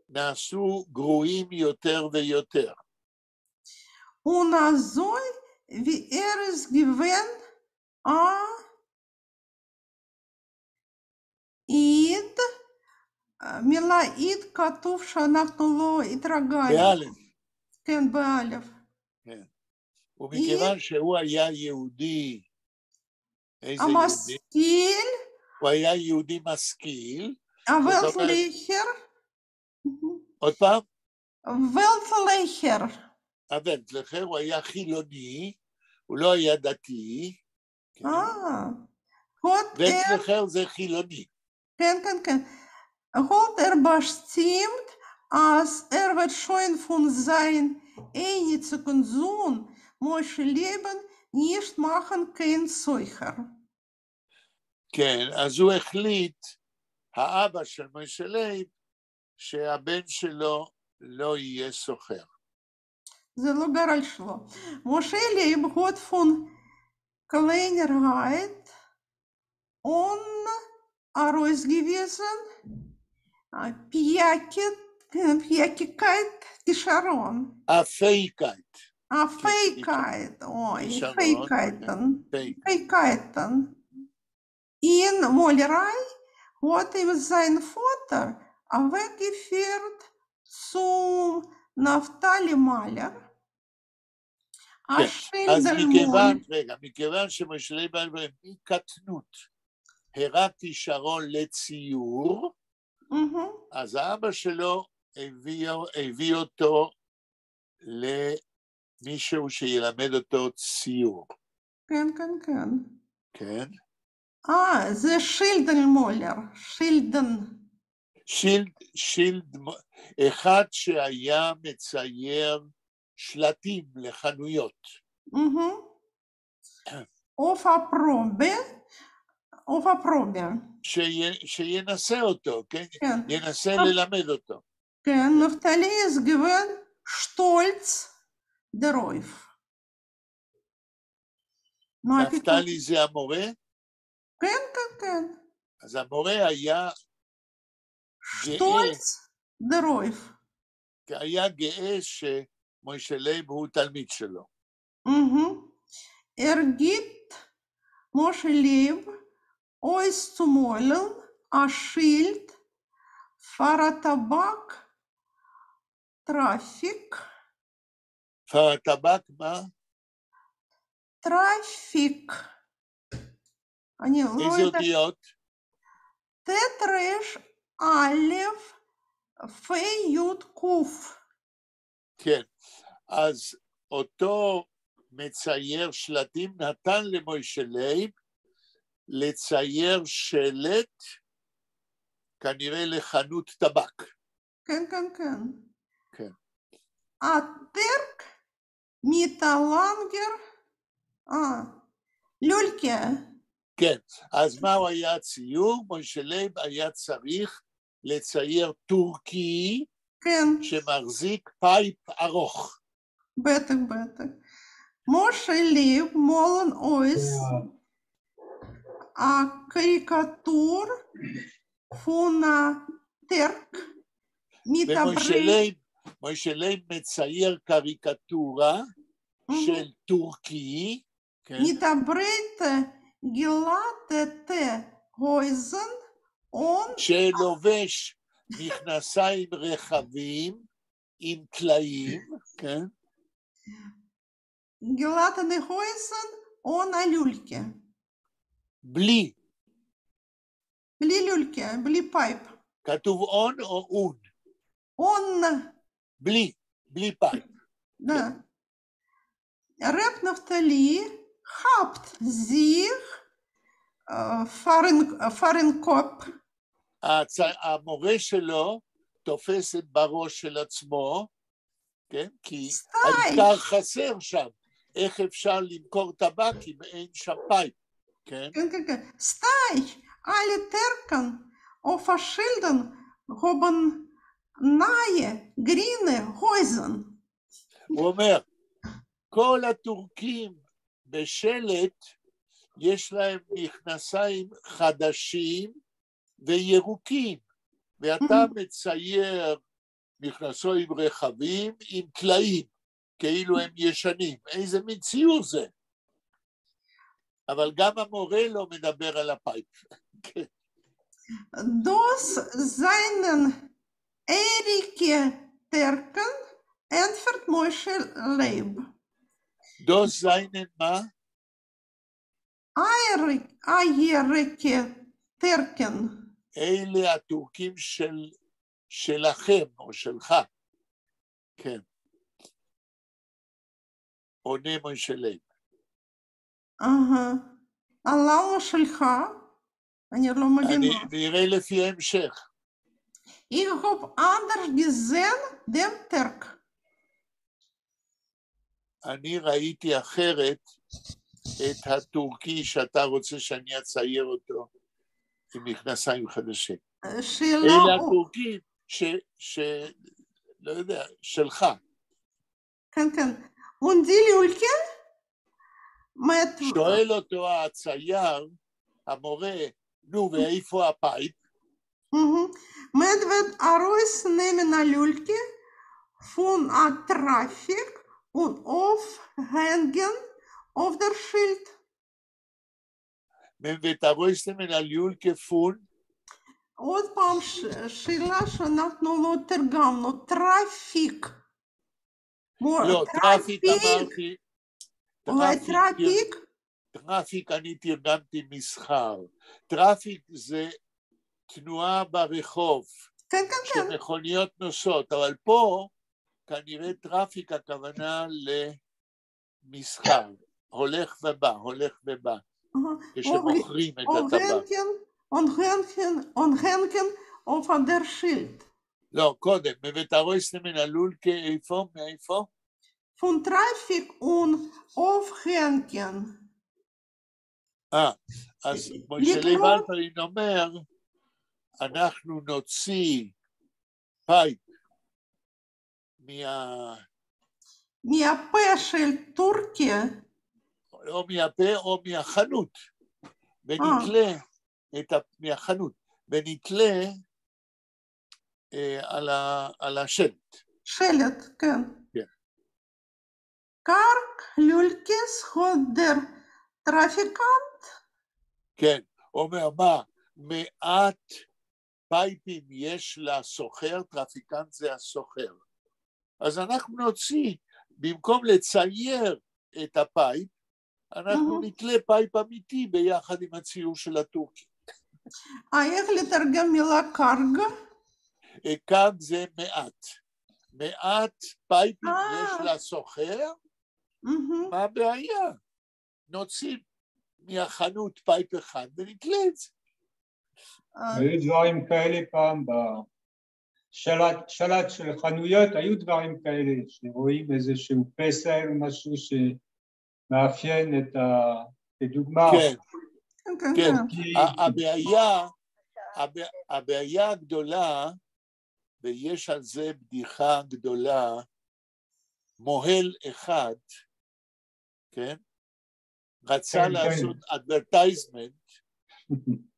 נעשו גרועים יותר ויותר. Und so, wie es gewinnt, עיד, מילה עיד כתוב שאנחנו לא התרגלנו. באלף. כן, באלף. כן. ומכיוון שהוא היה יהודי, איזה המשכיל, יהודי? הוא היה יהודי משכיל. ולטלכר. עוד פעם? ולטלכר. ולטלכר, הוא היה חילוני, הוא לא היה דתי. ולטלכר זה חילוני. כן, כן, כן. Hat bestimmt, als wird schon von seinem einzigen Sohn Moshe Leben nicht machen kein Zeuger. כן, אז הוא החליט, האבא של מוישה לייב, שהבן שלו לא יהיה סוחר. זה לא גורל שלו. משה לייב hat von Kleinheit ausgewiesen, Piekigkeit, Kischaron. Fähigkeit. Fähigkeit, Fähigkeiten. In Malerei hat ihm sein Vater weggeführt zum Naftali Maler. אז מכיוון שמוישה לייב הלפרין מקטנות הראה כישרון לציור, אז האבא שלו הביא אותו למישהו שילמד אותו ציור. כן, כן, כן. כן? זה שילדן מולר, שילד, אחד שהיה מצייר שלטים לחנויות. אופה פרובה. שינסה אותו, כן? ינסה ללמד אותו. כן, נפתלי ist gewesen stolz darauf. נפתלי זה המורה? כן, כן, כן. אז המורה היה גאה. stolz darauf. היה גאה שמוישה לייב הוא תלמיד שלו. gibt Moshe Leib auszumalen ein Schild für Tabak, Traffic. für Tabak, מה? Traffic. איזה אותיות? ט' א' פ' י' ק'. כן, אז אותו מצייר שלטים נתן למוישה לייב לצייר שלט כנראה לחנות טבק. כן, כן, כן. כן. הטרק מיטלנגר, לולקה. כן, אז מהו היה הציור? מוישה לייב היה צריך לצייר טורקי, כן. שמחזיק פייפ ארוך. בטח, בטח. משה לייב מולן אויס הקריקטור פונה טרק מוישה לייב מצייר קריקטורה של טורקי, מדברת גילת הויזן שלובש מכנסיים רחבים עם טלאים, כן? גילת הויזן און הלולקה. בלי. בלי לולקה, בלי פייפ. כתוב און או און? און. בלי פייפ. Да. Reb Naftali habt sich Fahrenkopf. המורה שלו תופס את בראש של עצמו, כן? כי העיקר חסר שם. איך אפשר למכור טבק אם אין שם פייפ, כן? כן, כן, כן. סטייק, alle Türken auf verschiedenen haben nahe grüne Häuser. הוא אומר, כל הטורקים בשלט, יש להם מכנסיים חדשים וירוקים, ואתה מצייר מכנסיים רחבים עם טלאים, כאילו הם ישנים. איזה מין ציור זה? אבל גם המורה לא מדבר על הפייפ. Das seinen Erike Terken entfert Moshe Leib. Das seinen מה? Erike Terken. אלה הטורקים שלכם או שלך. כן. עונה מוישה לייב. למה שלך? אני לא מבינה. נראה לפי ההמשך. Ich habe anders gesehen dem Terk. אני ראיתי אחרת את הטורקי שאתה רוצה שאני אצייר אותו עם מכנסיים חדשים. אלה הטורקים לא יודע, שלך. כן, כן. Und die Lülke? שואל אותו הצייר, המורה, נו, ואיפה הפייפ? Man wird herausnehmen eine Lülke von der Trafik und aufhängen auf der Schild. Man wird herausnehmen eine Lülke von? עוד פעם שאלה שאנחנו לא תרגמנו, טראפיק. לא, טראפיק אמרתי. אולי טראפיק? טראפיק אני תרגמתי מסחר. טראפיק זה תנועה ברחוב. כן, כן, כן. שמכוניות נוסעות, אבל פה כנראה טראפיק הכוונה למסחר. הולך ובא. כשמוכרים את הטבק. und hängen auf der Schild. לא, קודם, ותרויסתם מן הלולקה, איפה? מאיפה? von Trafik und aufhängen. אז מוישה לייב אלפרין אומר, אנחנו נוציא פייפ מהפה של טורקיה. או מהפה או מהחנות. ונתלה מהחנות, ונתלה על השלט. שלט, כן. כן. קרק לולקס הודר טרפיקנט? כן, אומר מה, מעט פייפים יש לסוחר, טרפיקנט זה הסוחר. אז אנחנו נוציא, במקום לצייר את הפייפ, אנחנו נתלה פייפ אמיתי ביחד עם הציור של הטורקים. איך לתרגם מילה קרג? קרג זה מעט. מעט פייפים יש לסוחר, מה הבעיה? נוציא מהחנות פייפ אחד ונתלה את זה. היו דברים כאלה פעם בשלט של חנויות, היו דברים כאלה שרואים איזשהו פסל, משהו מאפיין את הדוגמה. כן, הבעיה הגדולה, ויש על זה בדיחה גדולה, מוהל אחד, כן? רצה לעשות אדברטייזמנט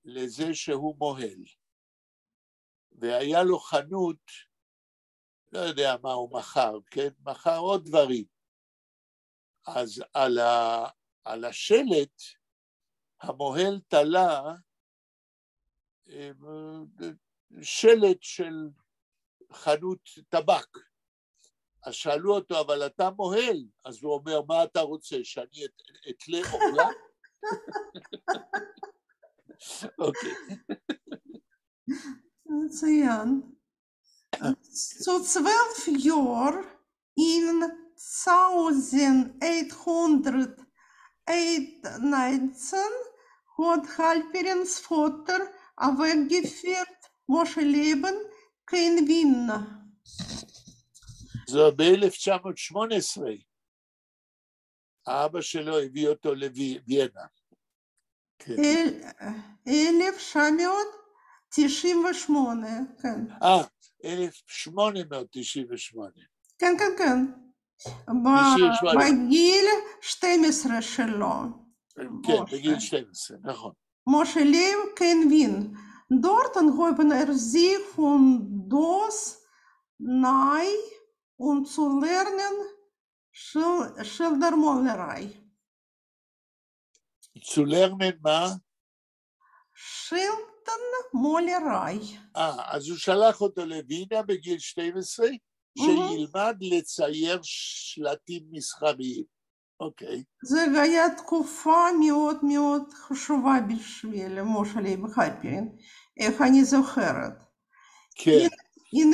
לזה שהוא מוהל. והיה לו חנות, לא יודע מה הוא מכר, כן? מכר עוד דברים. אז על השלט, המוהל תלה שלט של חנות טבק. אז שאלו אותו, אבל אתה מוהל? אז הוא אומר, מה אתה רוצה, שאני אתלה עורלה? אוקיי. מצוין. Zu 12 Jahren in 1819 hat Halperins Vater weggeführt, Moshe Leben, kein Wiener. זה ב-1918. האבא שלו הביא אותו לוויינה. 1918 98, כן. 1898. כן, כן, כן. בגיל 12 שלו. כן, בגיל 12, נכון. Moshe Leib kein Wien. Dort haben sich von das neu und zu lernen Schildermalerei. Zu lernen מה? Schildermalerei. אז הוא שלח אותו לווינה בגיל 12, שילמד לצייר שלטים מסחריים. אוקיי. זה היה תקופה מאוד מאוד חשובה בשביל משה לייב הלפרין, איך אני זוכרת. כן.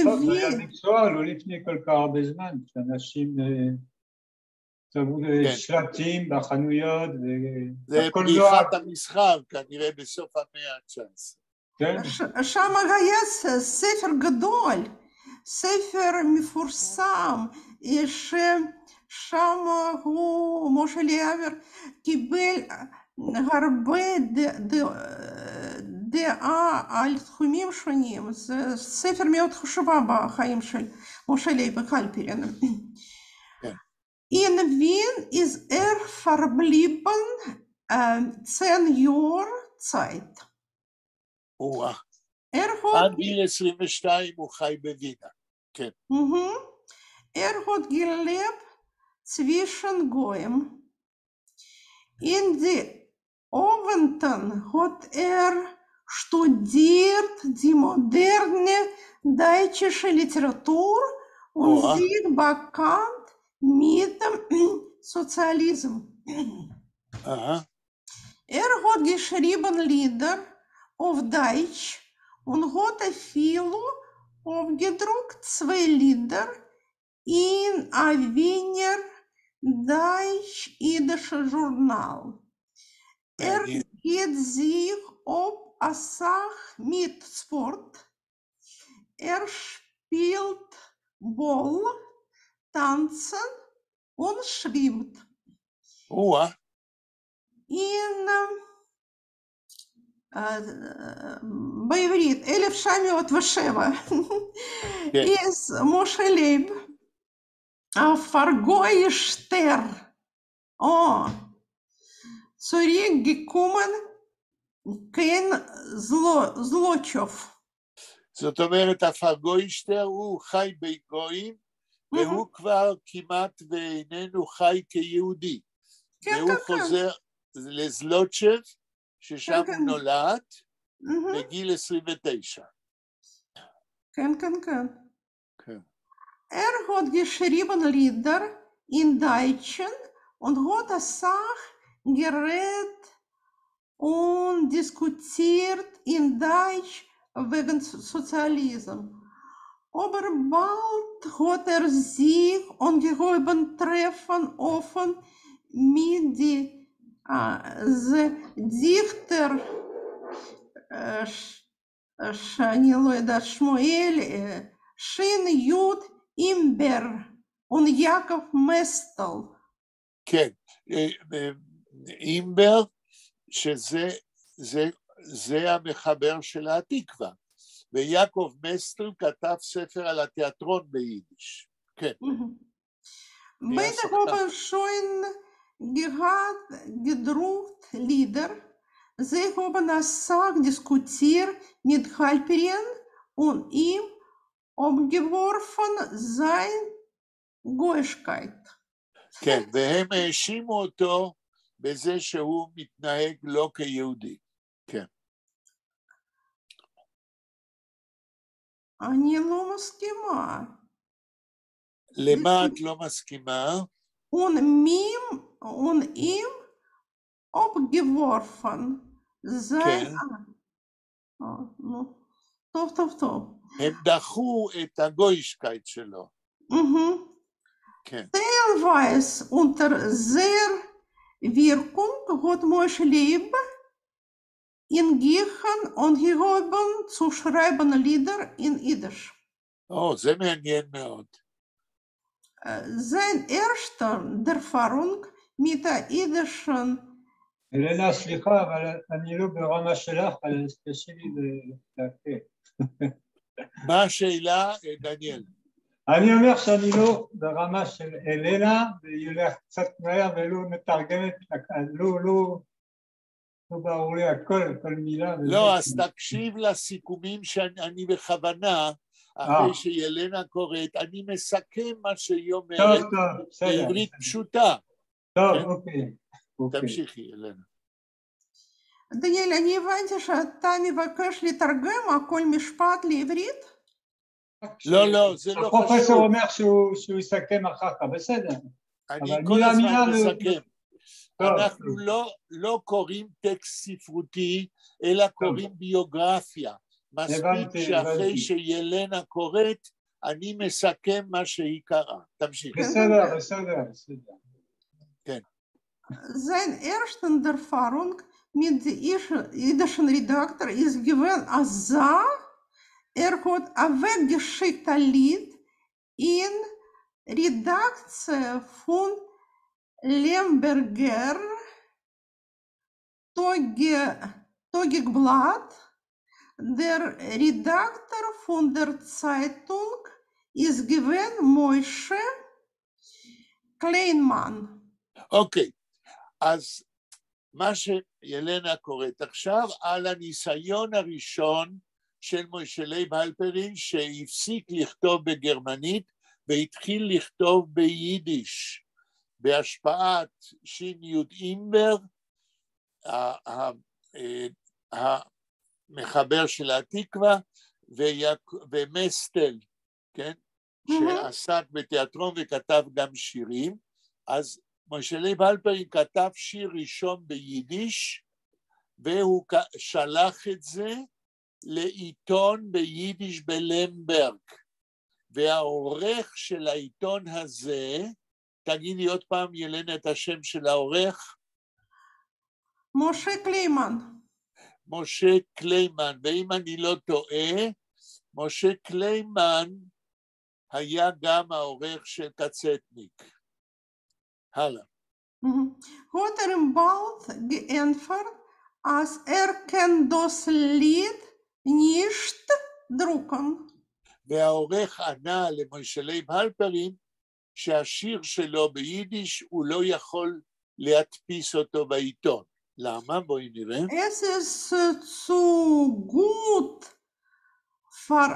טוב, זה היה מקצוע, לא לפני כל כך הרבה זמן, שאנשים צבעו שלטים בחנויות, זה פריחת המסחר, כנראה בסוף המאה ה-19. כן. שם היה ספר גדול, ספר מפורסם, שם הוא, משה לייב, קיבל הרבה דעה על תחומים שונים. זה ספר מאוד חשובה בחיים של משה לייב הלפרין. In Wien ist verblieben 10 Jahre Zeit. עד גיל 22 הוא חי בווינה. כן. hat gelebt zwischen Goyim. In den Abenden hat studiert die moderne deutsche Literatur und sich bekannt mit dem Sozialismus. Hat geschrieben Lieder auf Deutsch und hat viel aufgedruckt 2 Lieder in ein Wiener deutsch-jüdisches Journal. Geht sich ob eine Sache mit Sport. Spielt Ball, tanzen und schwimmt. בעברית 1907 ist Moshe Leib vergeuster zurückgekommen, kein Zlochov. זאת אומרת, הפרגוישטר הוא חי בגויים, והוא כבר כמעט ואיננו חי כיהודי. והוא חוזר לזלוצ'ב, ששם הוא נולד, בגיל 29. כן, כן, כן. Hat geschrieben Lieder in Deutschen und hat das Sach geredet und diskutiert in Deutsch wegen Sozialismus. Aber bald hat sich angehoben Treffen offen mit den Dichter אני לא יודעת, שמואל, שין יוד אימבר ויעקב מסטל. כן, אימבר, שזה המחבר של התקווה, ויעקב מסטל כתב ספר על התיאטרון ביידיש. כן. Beide haben schon gedruckt Lieder. Sie haben das Sach diskutiert mit Halperin und ihm abgeworfen seine Goyschkeit. כן, והם האשימו אותו בזה שהוא מתנהג לא כיהודי. כן. אני לא מסכימה. למה את לא מסכימה? Und ihm abgeworfen. כן. טוב. הם דחו את הגוישקייט שלו. כן. Teilweise unter sehr Wirkung hat Moshe Leib ihn gehen und geholfen zu schreiben Lieder in Jiddisch. זה מעניין מאוד. Seine erste Erfahrung mit der jiddischen אלנה, סליחה, אבל אני לא ברמה שלך, על ספציפי להקל. מה השאלה, דניאל? אני אומר שאני לא ברמה של אלנה, והיא הולך קצת מהר ולא מתרגמת, לא ברור לי כל מילה. לא, אז תקשיב לסיכומים שאני בכוונה, אחרי שילנה קוראת, אני מסכם מה שהיא אומרת, בעברית פשוטה. טוב, אוקיי. תמשיכי, ילנה. דניאל, אני הבנתי שאתה מבקש לתרגם כל משפט לעברית? לא, זה לא חשוב. הפרופסור אומר שהוא יסכם אחר כך, בסדר. אני כל הזמן מסכם. אנחנו לא קוראים טקסט ספרותי, אלא קוראים ביוגרפיה. מספיק שאחרי שילנה קוראת, אני מסכם מה שהיא קראה. תמשיך. בסדר. כן. Sein ersten Erfahrung mit jüdischen Redakteur ist gewesen, als hat weggeschickt ein Lied in Redaktion von Lemberger Tageblatt. Der Redakteur von der Zeitung ist gewesen Moshe Kleinman. אוקיי, אז מה שילנה קוראת עכשיו על הניסיון הראשון של מוישה לייב הלפרין שהפסיק לכתוב בגרמנית והתחיל לכתוב ביידיש בהשפעת ש"י אימבר, המחבר של התקווה, ומסטל, כן? שעסק בתיאטרון וכתב גם שירים. אז מוישה לייב הלפרין כתב שיר ראשון ביידיש, והוא שלח את זה לעיתון ביידיש בלמברג, והעורך של העיתון הזה, תגידי עוד פעם ילנה את השם של העורך? משה קליימן. משה קליימן, ואם אני לא טועה, משה קליימן היה גם העורך של קצטניק. הלאה. Hat ihm bald geantwortet, als kann das Lied nicht drucken. והעורך ענה למוישה לייב הלפרין שהשיר שלו ביידיש הוא לא יכול להדפיס אותו בעיתון. למה? בואי נראה. Es ist zu gut für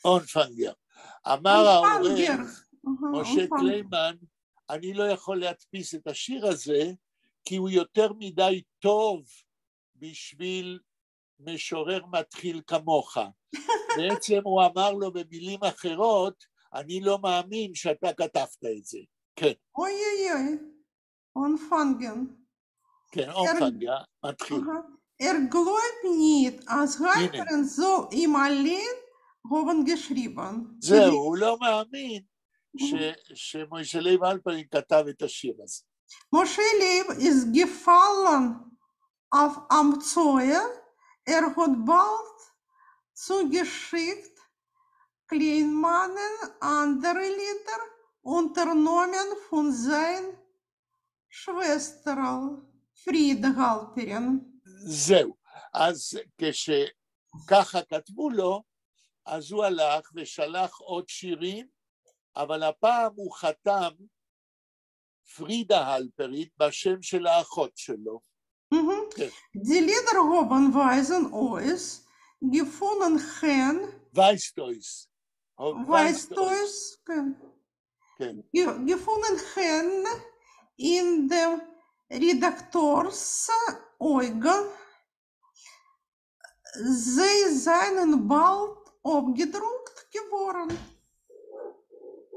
אונפנגר. אמר העורך משה קליימן, אני לא יכול להדפיס את השיר הזה, כי הוא יותר מדי טוב בשביל משורר מתחיל כמוך. בעצם הוא אמר לו במילים אחרות, אני לא מאמין שאתה כתבת את זה. כן. אוי, אונפנגר. כן, אונפנגר, מתחיל. glaubt nicht, als Halperin soll ihm allein haben geschrieben. זהו, הוא לא מאמין שמוישה לייב הלפרין כתב את השיר הזה. משה לייב ist gefallen auf Amtsoe, hat bald zugeschickt Kleinmannen andere Lieder unternommen von seiner Schwester Frieda Halperin. זהו, אז כשככה כתבו לו, אז הוא הלך ושלח עוד שירים, אבל הפעם הוא חתם פרידה הלפרית בשם של האחות שלו. Die Lieder haben weisen aus, gefunden hen, gefunden hen in dem Redakteurs Augen, sie seien bald abgedruckt geworden.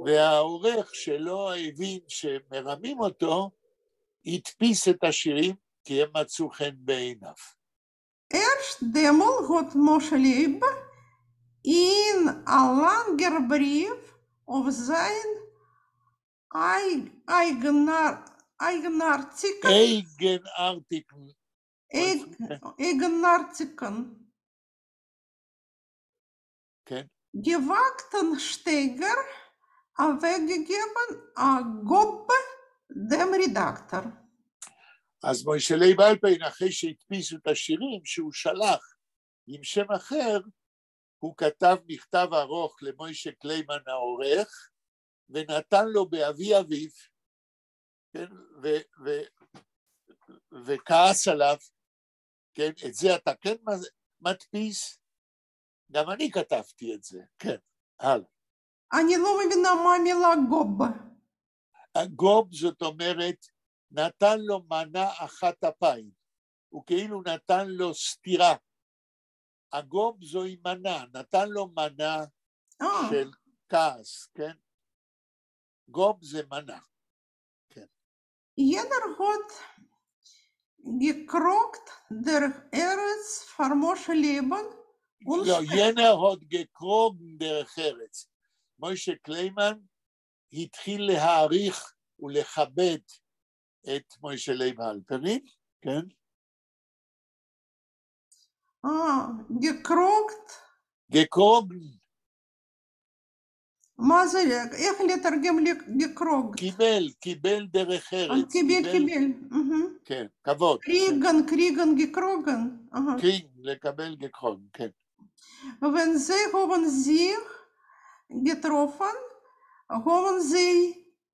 והעורך שלא הבין שמרמים אותו, הדפיס את השירים כי הם מצאו חן בעיניו. Erst demol hat Moshe Leib in a langer Brief auf sein eigenartigen gewagten Steiger weggegeben a Gob dem Redakteur. אז מוישה לייב אלפרין, אחרי שהדפיסו את השירים שהוא שלח עם שם אחר, הוא כתב מכתב ארוך למוישה קליימן העורך, ונתן לו באבי אביו, כן? וכעס עליו, כן? את זה אתה כן מדפיס? גם אני כתבתי את זה, כן, הלאה. אני לא מבינה מה המילה גוב. גוב זאת אומרת, נתן לו מנה אחת אפיים, הוא כאילו נתן לו סתירה. הגוב זוהי מנה, נתן לו מנה של כעס, כן? גוב זה מנה. כן. Jeder hat gekrogt der Eretz für Moshe Leben. לא, ינר הוד גקרוג דרך ארץ. מוישה קליימן התחיל להעריך ולכבד את מוישה לייב הלפרין, כן? gekrogt. גקרוג. מה זה, איך לתרגם לקרוג? קיבל דרך ארץ. קיבל. כן, כבוד. קריגן, gekrogen. קריג, לקבל גקרוג, כן. Wenn sie haben sich getroffen, haben sie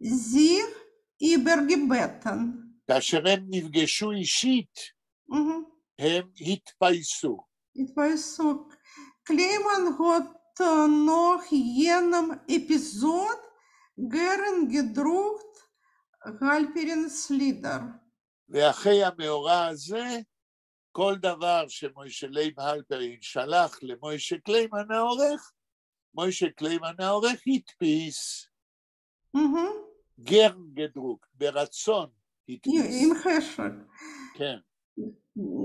sich übergebeten. כאשר הם נפגשו אישית, הם התפייסו. Kleiman hat noch jenem Episode gern gedruckt Halperins Lieder. ואחרי המאורע הזה, כל דבר שמוישה לייב הלפרין שלח למוישה קליימן העורך, מוישה קליימן העורך הדפיס. גרן גדרוק, ברצון הדפיס. עם חשק. כן.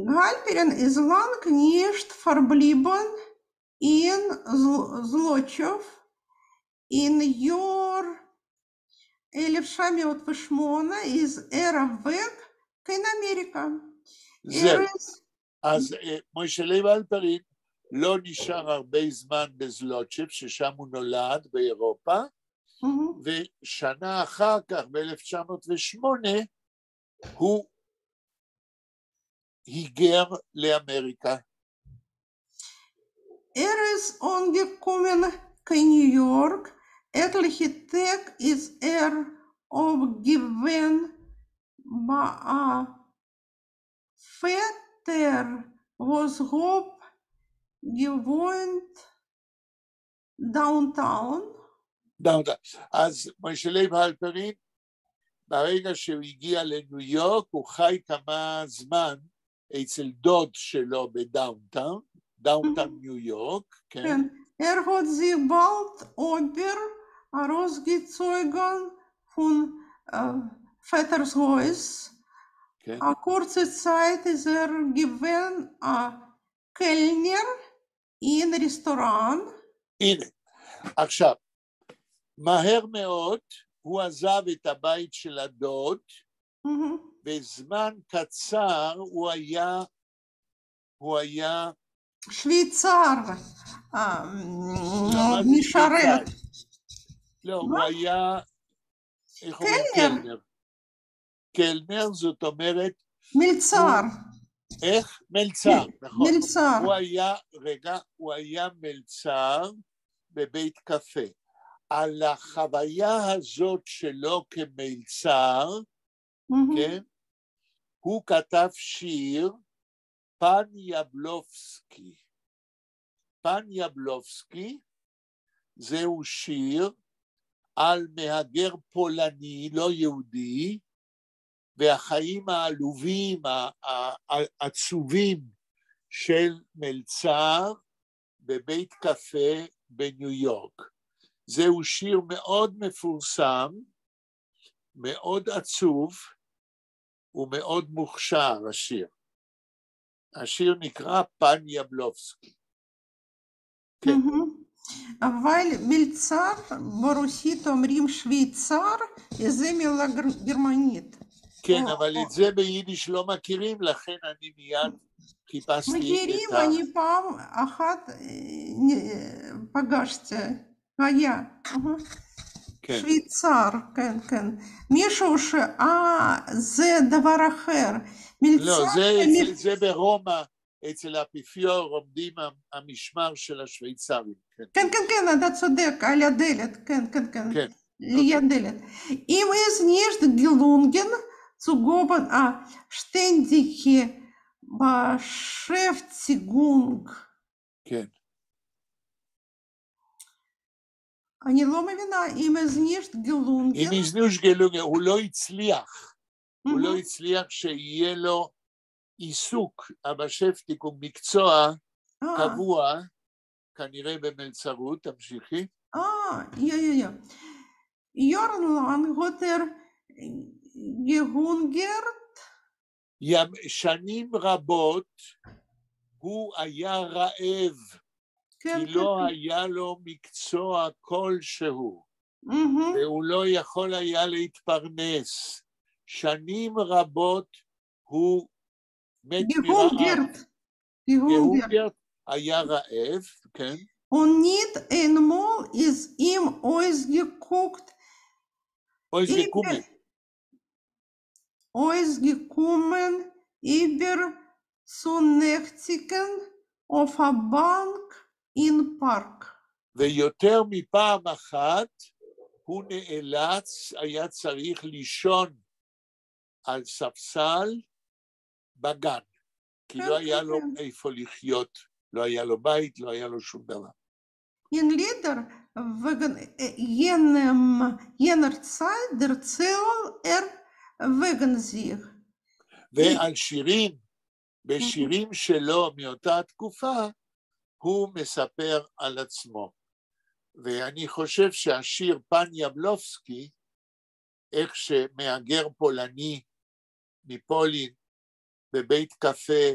Halperin ist lang nicht verblieben in Zlochov. In Jahr 1908 ist weg in Amerika. זהו. אז מוישה לייב הלפרין לא נשאר הרבה זמן בזלוצ'ב, ששם הוא נולד באירופה, ושנה אחר כך, ב-1908, הוא היגר לאמריקה. Ist angekommen in New York. Etliche Tage ist aufgewandt bei Vetter, was gewohnt downtown. אז מוישה לייב הלפרין, ברגע שהוא הגיע לניו יורק, הוא חי כמה זמן אצל דוד שלו בדאונטאון, דאונטאון ניו יורק, כן? Hat sich bald rausgezogen von Vetters Haus. Eine kurze Zeit ist gewesen Kellner in Restaurant. הנה, עכשיו, מהר מאוד הוא עזב את הבית של הדוד, בזמן קצר הוא היה שוויצר, משרת. לא, הוא היה, איך אומרים קלנר? קלנר זאת אומרת... מלצר. איך? מלצר, נכון. מלצר. הוא היה מלצר בבית קפה. על החוויה הזאת שלו כמלצר, כן? הוא כתב שיר, פן יבלובסקי. פן יבלובסקי זהו שיר על מהגר פולני, לא יהודי, והחיים העלובים, העצובים של מלצר בבית קפה בניו יורק. זהו שיר מאוד מפורסם, מאוד עצוב, ומאוד מוכשר השיר. השיר נקרא פן יבלובסקי. כן. אבל מלצר ברוסית אומרים שוויצר, זה מילה גרמנית. כן, אבל את זה ביידיש לא מכירים, לכן אני מיד חיפשתי את מכירים, אני פעם אחת פגשתי, היה. שוויצר, כן, כן. מישהו זה דבר אחר. לא, זה ברומא, אצל האפיפיור עומדים המשמר של השוויצרים. כן, כן, כן, אתה צודק, על הדלת, כן, כן, כן. ליד דלת. אם es nicht gelungen, zu geben ständige Beschäftigung. כן. אני לא מבינה, אם es nicht gelungen. אם es nicht gelungen, הוא לא הצליח. הוא לא הצליח שיהיה לו עיסוק, הבשפטיקום, מקצוע קבוע, כנראה במלצרות, תמשיכי. Jahrelang hat gehungert. שנים רבות הוא היה רעב, כי לא היה לו מקצוע כלשהו, והוא לא יכול היה להתפרנס. שנים רבות הוא מת מרעב. גהונגרט היה רעב, כן. Und nicht einmal ist ihm ausgeguckt, ausgekommen, überzunächtigen auf der Bank im Park. ויותר מפעם אחת הוא נאלץ, היה צריך לישון על ספסל בגן, כי לא היה לו איפה לחיות, לא היה לו בית, לא היה לו שום דבר. In Lieder wegen jener Zeit erzählt wegen sich. ועל שירים, בשירים שלו מאותה תקופה, הוא מספר על עצמו. ואני חושב שהשיר פן יבלובסקי, איך שמהגר פולני מפולין בבית קפה,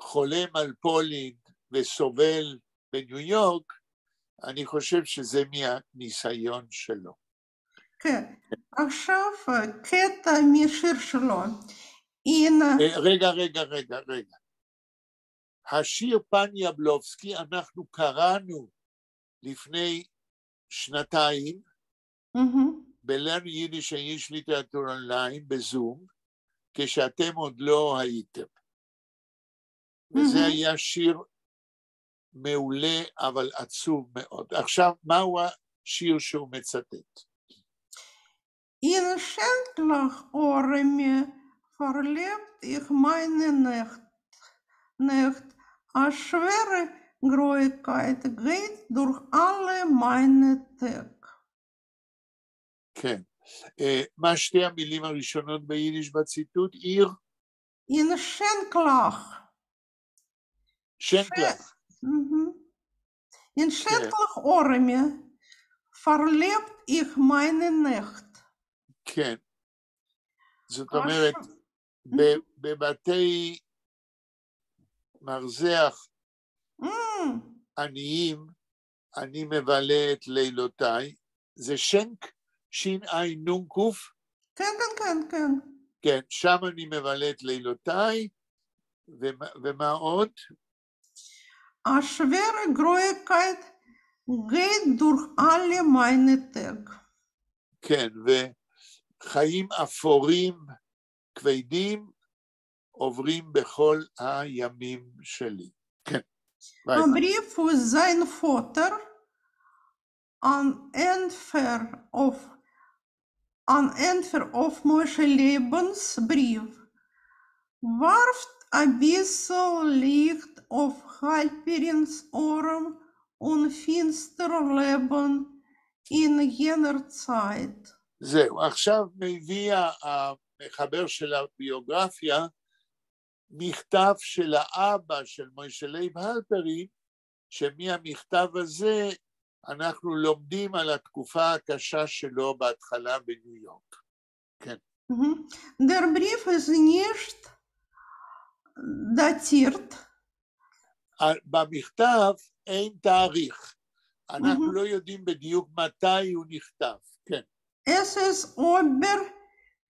חולם על פולין וסובל בניו יורק, אני חושב שזה מהניסיון שלו. כן, עכשיו קטע משיר שלו. רגע. השיר פן יבלובסקי אנחנו קראנו לפני שנתיים, בלן יידיש האיש ליטרטור אונליין בזום, כשאתם עוד לא הייתם. וזה היה שיר מעולה, אבל עצוב מאוד. עכשיו, מהו השיר שהוא מצטט? In Schenklach-Ohren verlebt ich meine Nacht. A schwere Grauigkeit geht durch alle meine Tag. כן. מה שתי המילים הראשונות ביידיש בציטוט? עיר? In Schenklach. Schenklach. In Schenklach-Ohren verlebt ich meine Nacht. כן. זאת אומרת, בבתי מרזח עניים, אני מבלה את לילותיי. זה שנק, שין עין נון קוף? כן. כן, שם אני מבלה את לילותיי, ומה עוד? A schwere Grauigkeit geht durch alle meine Tag. כן, וחיים אפורים, כבדים, עוברים בכל הימים שלי. כן. Ein Brief für sein Vater, ein Entfer auf Moshe Lebensbrief, warft ein bisschen Licht auf Halperins Ohren und finster Leben in jener Zeit. זהו, עכשיו מביא המחבר של הביוגרפיה, מכתב של האבא של מוישה לייב הלפרין, שמהמכתב הזה אנחנו לומדים על התקופה הקשה שלו בהתחלה בניו יורק. כן. Der Brief ist nicht datiert. במכתב אין תאריך. אנחנו לא יודעים בדיוק מתי הוא נכתב. כן. Es ist aber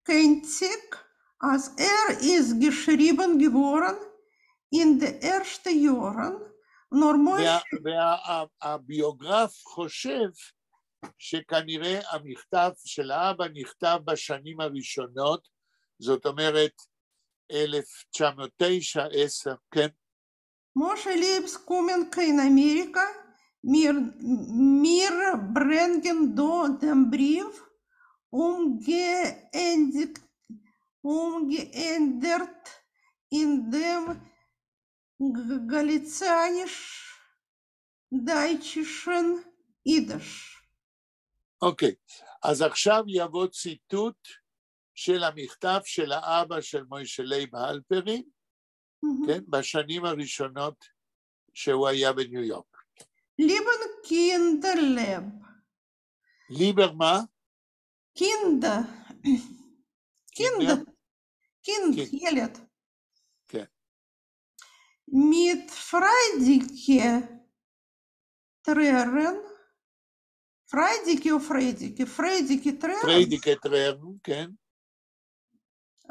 kein Zick, als ist geschrieben geworden in den ersten Jahren, nur Moshe... והביוגרף חושב שכנראה המכתב של האבא נכתב בשנים הראשונות, זאת אומרת 1909-10, כן? Може ли комmen in Amerika mir bringen do den Brief umgeändert in dem galicianisch-deutschen Yiddish. אוקיי, אז עכשיו יבוא ציטוט של המכתב של האבא של מוישה לייב הלפרין, כן, בשנים הראשונות שהוא היה בניו יורק. Lieben Kinderleb. ליבר מה? Kind, ילד. כן. Mit Freidike Trern, Freidike או Freidike? Freidike Trern. פריידיקה טררן, כן.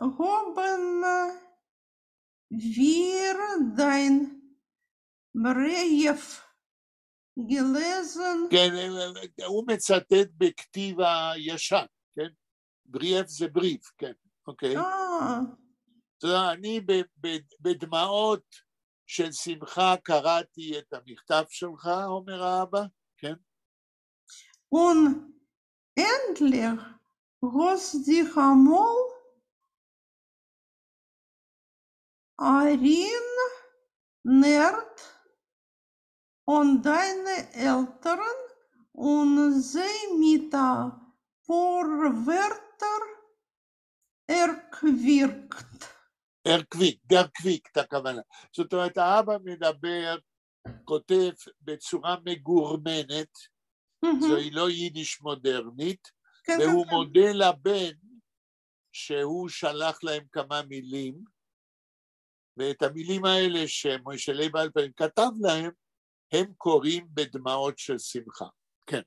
Haben wir dein Brief gelesen? כן, הוא מצטט בכתיב הישן, כן? בריף זה בריף, כן, אוקיי. אני בדמעות של שמחה קראתי את המכתב שלך, אומר האבא, כן? Und endlich hast dich einmal erinnert an deine Eltern und sie mit ein paar Wörter erquickt. דרקוויקט הכוונה. זאת אומרת, האבא מדבר, כותב בצורה מגורמנת, זוהי לא יידיש מודרנית, והוא מודה לבן שהוא שלח להם כמה מילים, ואת המילים האלה שמוישה לייב הלפרין כתב להם, הם קוראים בדמעות של שמחה. כן.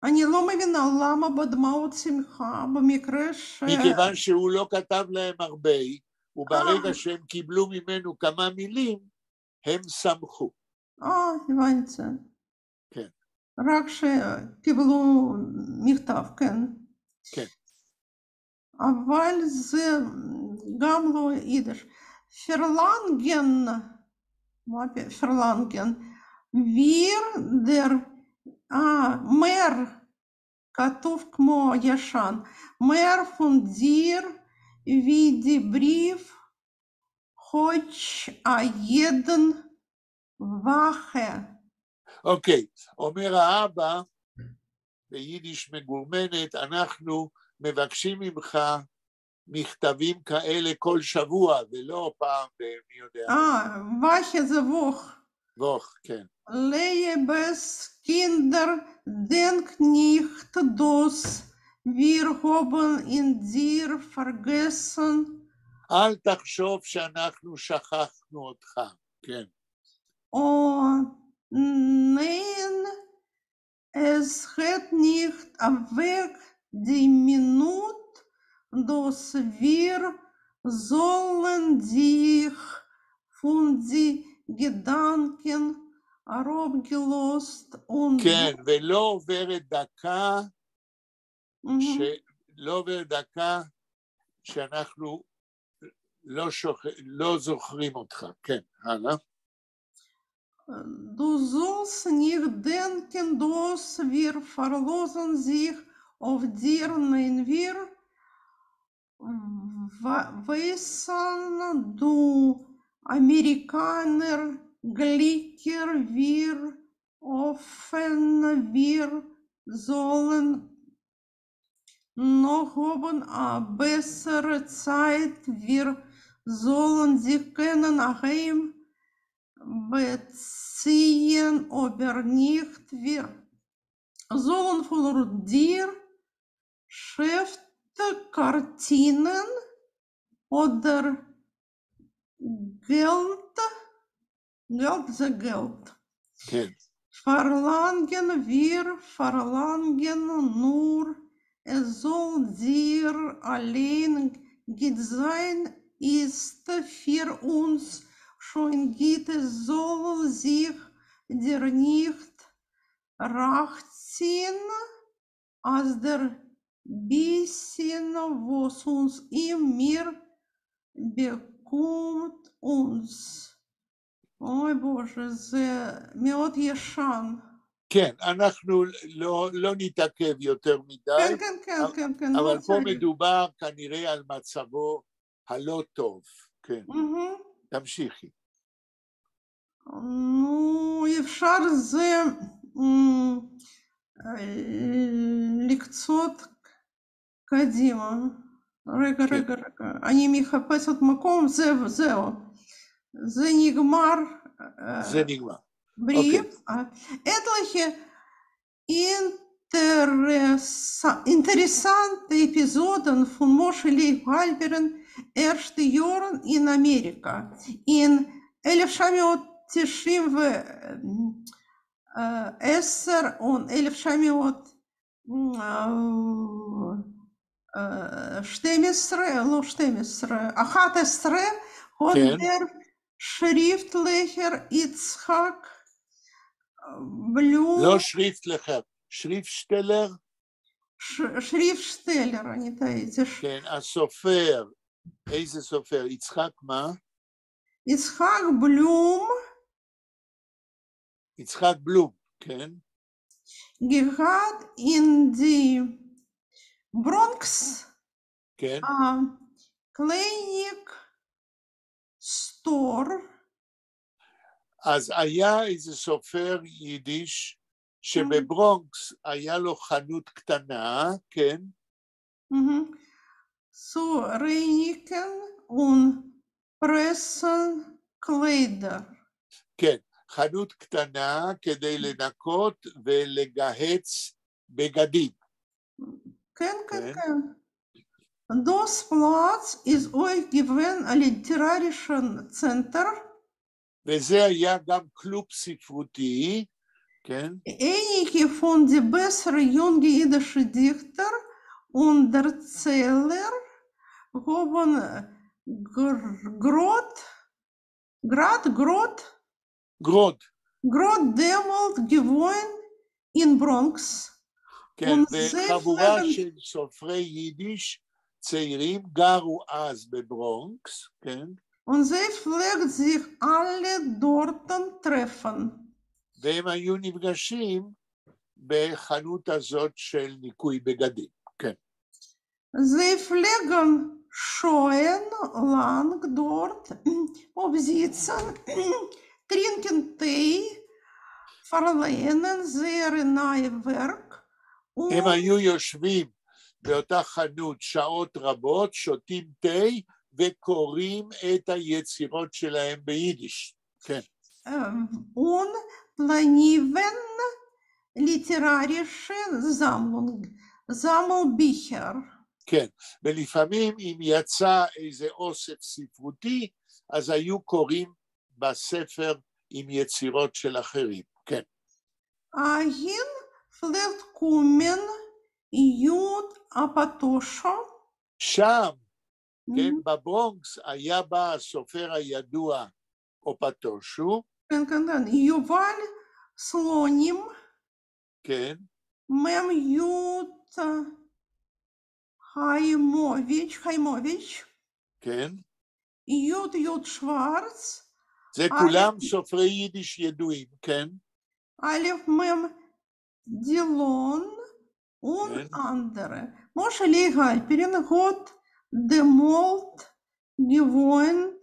אני לא מבינה למה בדמעות שמחה במקרה מכיוון שהוא לא כתב להם הרבה, וברגע שהם קיבלו ממנו כמה מילים, הם שמחו. הבנתי. כן. רק שקיבלו מכתב, כן. כן. אבל זה גם לא יידיש. פרלנגן, ויר דר מר, כתוב כמו ישן, מר פון דיר וידי בריף, הוץ' הידן וחה. אוקיי, אומר האבא, ביידיש מגורמנת, אנחנו מבקשים ממך מכתבים כאלה כל שבוע, ולא פעם במי יודע. וחה זה ווך. ווך, כן. Liebes Kinder, denk nicht, dass wir haben in dir vergessen. אל תחשוב שאנחנו שכחנו אותך, כן. Oh, nein, es hat nicht weg die Minute, dass wir sollen dich von die Gedanken הרוב-גילוסט כן, ולא עוברת דקה, לא עוברת דקה שאנחנו לא זוכרים אותך. כן, הלאה. Du sollst nicht denken, dass wir verlassen sich auf dir, nein, wir wissen, du Amerikaner, Glicker, wir offen, wir sollen noch haben eine bessere Zeit, wir sollen sie heim beziehen, aber nicht, wir sollen von dir Schriftkartinen oder Geld זה Geld. כן. Verlangen wir, verlangen nur, es soll dir allein gut sein, ist für uns schon gut, es soll sich dir nicht 18, als der bisschen, was uns im Mir bekommt uns. אוי בושה, זה מאוד ישן. כן, אנחנו לא נתעכב יותר מדי, כן. אבל פה מדובר כנראה על מצבו הלא טוב. כן, תמשיכי. נו, אפשר זה לקצות קדימה. רגע, אני מחפשת מקום, זהו. זה נגמר. זה נגמר. Brief. Etliche interessante Episoden von Moshe Leib Halperin erste Jahren in Amerika. In 1910 und 1111 hat der Schriftsteller Yitzhak Blum. לא שריפטלכר, שריפטשטלר. שריפטשטלר, אני טעיתי. כן, הסופר, איזה סופר? יצחק מה? יצחק בלום. יצחק בלום, כן. גehad in die Bronx. כן. קליניק סטור. אז היה איזה סופר יידיש שבברונקס היה לו חנות קטנה, כן? So Reinigen und Pressen Kleider. כן, חנות קטנה כדי לנקות ולגהץ בגדים. כן. Das Platz ist euch gewesen ein literarischer Center. וזה היה גם קלוב ספרותי, כן? Einige von den besseren jungen jüdischen Dichter und Erzähler haben Grot damals gewohnt in Bronx. כן, וחבורה של סופרי יידיש צעירים גרו אז בברונקס, כן? Und sie pflegt sich alle dort treffen. והם היו נפגשים בחנות הזאת של ניקוי בגדים, כן. Sie pflegen schon lang dort, sitzen, trinken Tee, verlehnen sehr nahe Werk. הם היו יושבים באותה חנות שעות רבות, שותים תה וקוראים את היצירות שלהם ביידיש, כן. Und planieren literarische Sammelbücher. כן, ולפעמים אם יצא איזה אוסף ספרותי, אז היו קוראים בספר עם יצירות של אחרים, כן. Ein vielleicht kommen Jud Apatosho. שם, כן, בברונקס היה בה הסופר הידוע אופטושו. כן, יובל סלונים. כן. מם יוד חיימוביץ'. כן. יוד שוורץ. זה כולם סופרי יידיש ידועים, כן. א' מם דילון ואנדרה. משה ליב הלפרין hat demalt gewohnt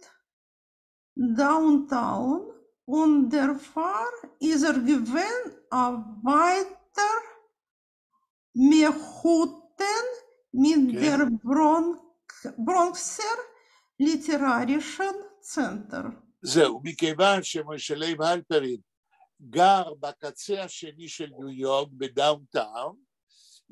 downtown und der Pfarr ist gewesen weiter Mechuten mit der Bronxer literarischen Center. זהו, מכיוון שמשה ליב הלפרין גר בקצה השני של ניו יורק בדאונטאון,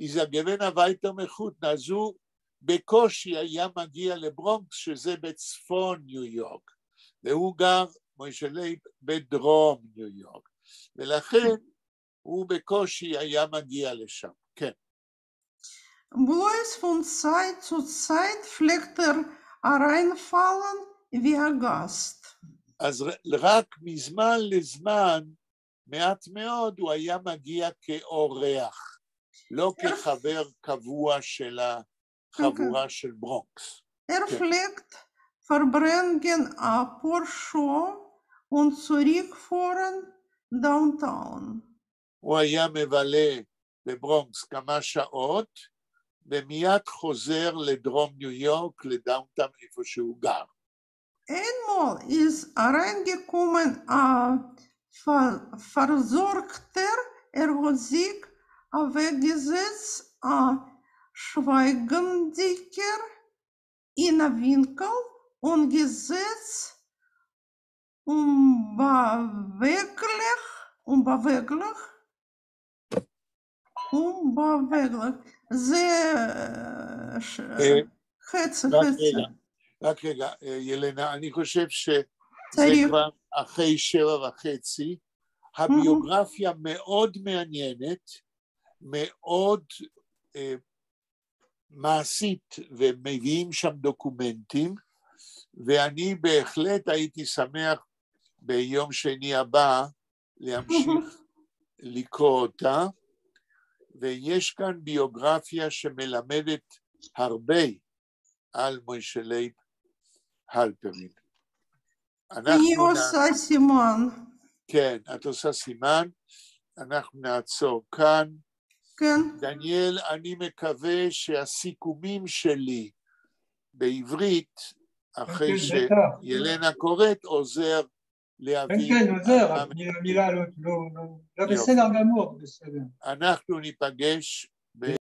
איזה גוון הווייטר מחותנה, אז הוא בקושי היה מגיע לברונקס, שזה בצפון ניו יורק, והוא גר, משה לייב, בדרום ניו יורק, ולכן הוא בקושי היה מגיע לשם, כן. Bloß von Zeit zu Zeit pflegt reinfallen wie ein Gast. אז רק מזמן לזמן מעט מאוד הוא היה מגיע כאורח, לא כחבר קבוע של החבורה של ברונקס. Fliegt verbringen ein paar Show und zurückfahren downtown. הוא היה מבלה בברונקס כמה שעות, ומיד חוזר לדרום ניו יורק, לדאונטאון איפה שהוא גר. Einmal ist reingekommen ein Versorgter, hat sich weggesetzt, ein Schweigendicker in den Winkel und gesetzt unbeweglich. זה חצי. רק רגע, ילנה, אני חושב שזה כבר אחרי 7:30. הביוגרפיה מאוד מעניינת, מאוד מעשית, ומביאים שם דוקומנטים, ואני בהחלט הייתי שמח ביום שני הבא להמשיך לקרוא אותה, ויש כאן ביוגרפיה שמלמדת הרבה על מוישה לייב הלפרין. אני עושה סימן. כן, את עושה סימן, אנחנו נעצור כאן. כן. דניאל, אני מקווה שהסיכומים שלי בעברית, אחרי שילנה קוראת, עוזר להביא... כן, עוזר, מילה לא בסדר גמור, בסדר. אנחנו ניפגש